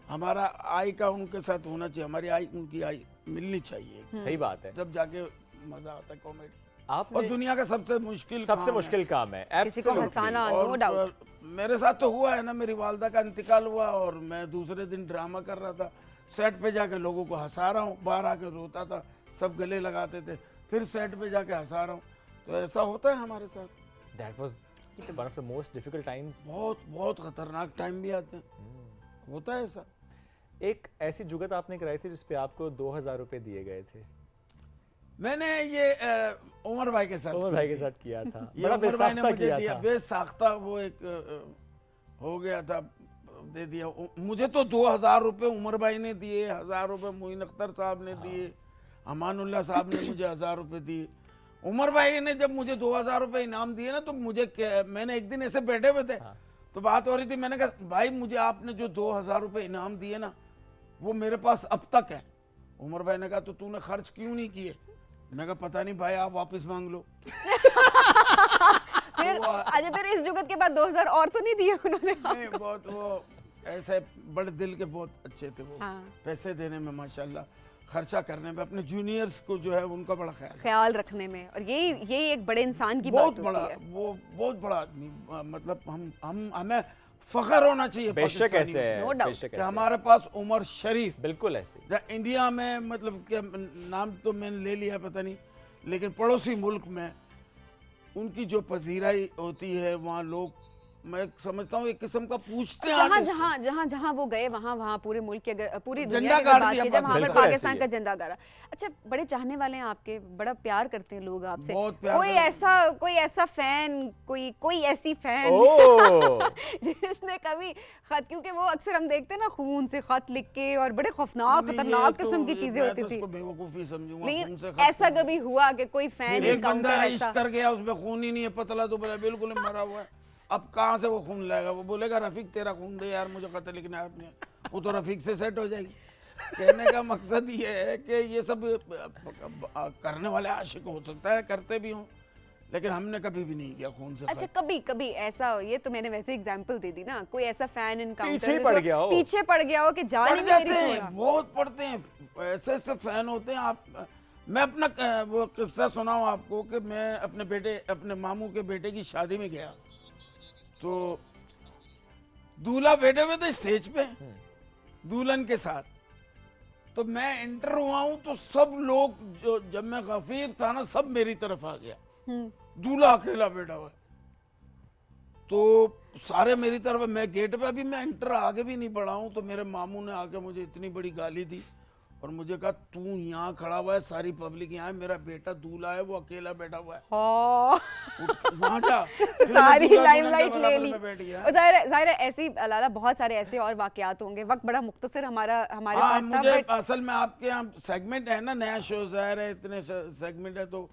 हमारा आई का उनके साथ होना चाहिए, हमारी आई उनकी आई मिलनी चाहिए, सही बात है। जब जाके मजा आता है कॉमेडी। आपने और दुनिया का सबसे मुश्किल काम है। किसी को Absolutely। हंसाना, नो और डाउट। मेरे साथ तो हुआ है ना, मेरी वालदा का इंतकाल हुआ और मैं दूसरे दिन ड्रामा कर रहा था, सेट पे जाके लोगों को हंसा रहा हूँ, बाहर आके रोता था, सब गले लगाते थे, फिर सेट पे जाके हंसा रहा हूँ। तो ऐसा होता है हमारे साथ। That was one of the most difficult times। बहुत खतरनाक टाइम भी आते हैं, होता है ऐसा। एक ऐसी जुगत आपने कराई थी जिसपे आपको 2000 रुपए दिए गए थे। मैंने ये उमर भाई के साथ उमर भाई के साथ किया था। ये बड़ा उमर भाई ने बेसाख्ता मुझे किया दिया, था। बेसाख्ता वो एक हो गया था, दे दिया। मुझे तो 2000 रुपये उमर भाई ने दिए, 1000 रुपये मोइन अख्तर साहब ने दिए, अमानुल्लाह साहब ने मुझे 1000 रुपये दिए। उमर भाई ने जब मुझे 2000 रुपये इनाम दिए ना, तो मैंने एक दिन ऐसे बैठे हुए थे, तो बात हो रही थी, मैंने कहा भाई मुझे आपने जो 2000 रुपये इनाम दिए ना, वो मेरे पास अब तक है। उमर भाई ने कहा तो तूने खर्च क्यों नहीं किए? मैं कहा पता नहीं भाई, आप वापस मांग लो। फिर इस जुगत के बाद 2000 और तो नहीं दिए उन्होंने? नहीं, बहुत वो ऐसे बड़े दिल के बहुत अच्छे थे वो। हाँ। पैसे देने में माशाल्लाह, खर्चा करने में, अपने जूनियर्स को जो है उनका बड़ा ख्याल रखने में, और यही एक बड़े इंसान की बहुत बात बड़ा, होती है। वो बहुत बड़ा आदमी, मतलब हमें फख्र होना चाहिए बेशक पाकिस्तानी ऐसे है, No doubt। बेशक कि ऐसे है। हमारे पास उमर शरीफ, बिल्कुल ऐसे। जहाँ इंडिया में, मतलब कि नाम तो मैंने ले लिया पता नहीं, लेकिन पड़ोसी मुल्क में उनकी जो पजीराई होती है, वहाँ लोग, मैं समझता हूँ एक किस्म का पूछते हैं artist। जहाँ वो गए, वहाँ पूरे मुल्क के, अगर पूरी झंडा दुनिया की गाड़ बात दिया की जाए, वहाँ पर बिल्कुल पाकिस्तान ऐसे का ही झंडा गाड़ा। अच्छा, बड़े चाहने वाले हैं आपके, बड़ा प्यार करते हैं लोग आपसे। बहुत प्यार कोई ऐसा फैन, कोई ऐसी फैन ओह जिसने कभी खत, क्योंकि वो अक्सर हम देखते हैं ना, खून से खत लिख के, और बड़े खौफनाक नहीं, खतरनाक ये किस्म की तो- चीजें मैं होती तो थी। उसको बेवकूफ़ी समझूंगा, लेकिन खून से ऐसा खत्म। कभी हुआ कि कोई फैन एक बंदा encounter इश्क ऐसा? कर गया, उसमें खून ही नहीं है, पतला तो बड़ा बिल्कुल ही मरा हुआ है, अब कहाँ से वो खून लाएगा? वो बोलेगा रफीक तेरा खून दे यार, मुझे खत लिखना है अपने, वो तो रफीक से सेट हो जाएगी। कहने का मकसद ये है कि ये सब करने वाले आशिक हो सकता है करते भी हों, लेकिन हमने कभी भी नहीं किया खून से अच्छा, कभी कभी ऐसा हो, ये तो मैंने वैसे एग्जांपल दे दी ना, कोई ऐसा फैन इनकाउंटर पीछे ही पड़ गया हो। पीछे पड़ गया हो कि जान पड़ ही जाते मेरी हैं, छोड़ा। बहुत पड़ते हैं, ऐसे ऐसे फैन होते हैं। आप मैं अपना वो किस्सा सुनाऊं आपको कि मैं अपने मामू के बेटे की शादी में गया, तो दूल्हा बैठे हुए थे स्टेज पे दुल्हन के साथ, तो मैं एंटर हुआ हूं तो सब लोग जो, जब मैं गफीर था ना, सब मेरी तरफ आ गया। दूल्हा अकेला बैठा हुआ है, तो सारे मेरी तरफ। मैं गेट पे, अभी मैं एंटर आगे भी नहीं बढ़ा हूं तो मेरे मामू ने आके मुझे इतनी बड़ी गाली दी और मुझे कहा तू यहाँ खड़ा हुआ है, सारी पब्लिक यहाँ है, मेरा बेटा दूल्हा है, वो अकेला बैठा हुआ है, हाँ। वहां जा। फिर मैं सारी दूल्हा लाइमलाइट दुल्हन ले के ली। बराबर में बैठ गया। और जाहिर है ऐसी अलाला बहुत सारे ऐसे और वाकयात होंगे। वक्त बड़ा मुख्तसर हमारे हाँ, पास था, मुझे बट असल में आपके यहाँ सेगमेंट है ना, नया शो जाहिर है, इतने सेगमेंट है, तो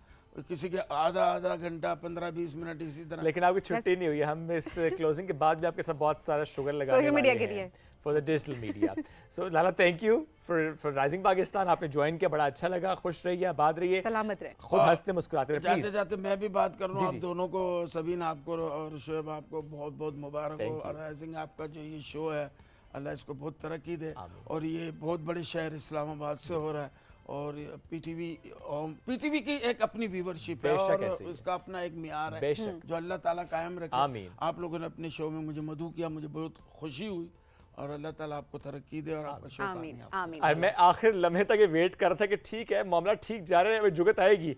किसी के आधा घंटा 15-20 मिनट इसी तरह। लेकिन आपकी छुट्टी नहीं हुई है, हम इस क्लोजिंग के बाद भी आपके साथ बहुत सारा शुगर लगाने Social media वाले के हैं लिए। For the digital media. So Lala, thank you for rising Pakistan. आपने ज्वाइन किया, बड़ा अच्छा लगा। खुश रहिए, आबाद रहिए, सलामत रहे। खुद हंसते मुस्कुराते रहे जाते प्लीज। जाते मैं भी बात कर रहा हूँ, जी, आप दोनों को, सबीन आपको और शोएब आपको बहुत बहुत मुबारक हो। और राइजिंग आपका जो ये शो है, अल्लाह इसको बहुत तरक्की दे, और ये बहुत बड़े शहर इस्लामाबाद से हो रहा है, और पीटीवी की एक अपनी व्यूवरशिप है बेशक और ऐसे ही है। उसका अपना एक मियार है बेशक। जो अल्लाह ताला कायम रखे। आमीन। आप लोगों ने अपने शो में मुझे मदऊ किया, मुझे बहुत खुशी हुई, और अल्लाह ताला आपको तरक्की दे और आपका शो आमीन कामयाब। आमीन। और मैं आखिर लम्हे तक ये वेट कर रहा था कि ठीक है मामला ठीक जा रहा है, अभी जुगत आएगी,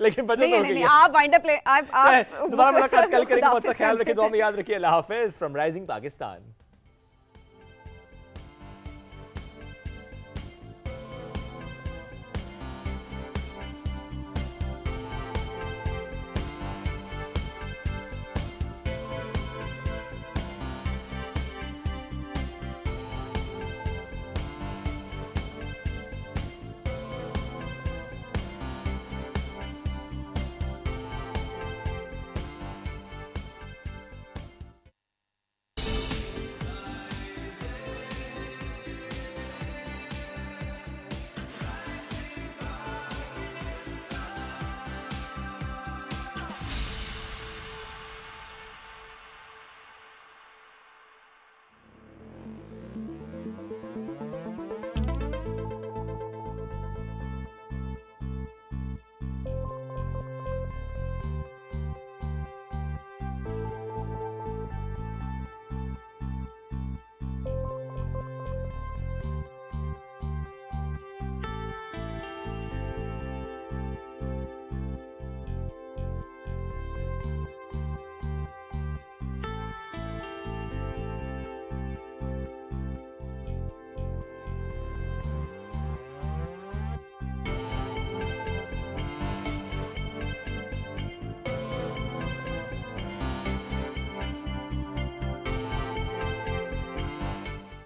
लेकिन बचत नहीं हो नहीं गई नहीं, है। आप वाइंड अप दोबारा मुलाकात कल करेंगे। बहुत सा खुदा ख्याल हाफिज़ रखिए, दुआ में याद रखिए। अल्लाह हाफिज फ्रॉम राइजिंग पाकिस्तान।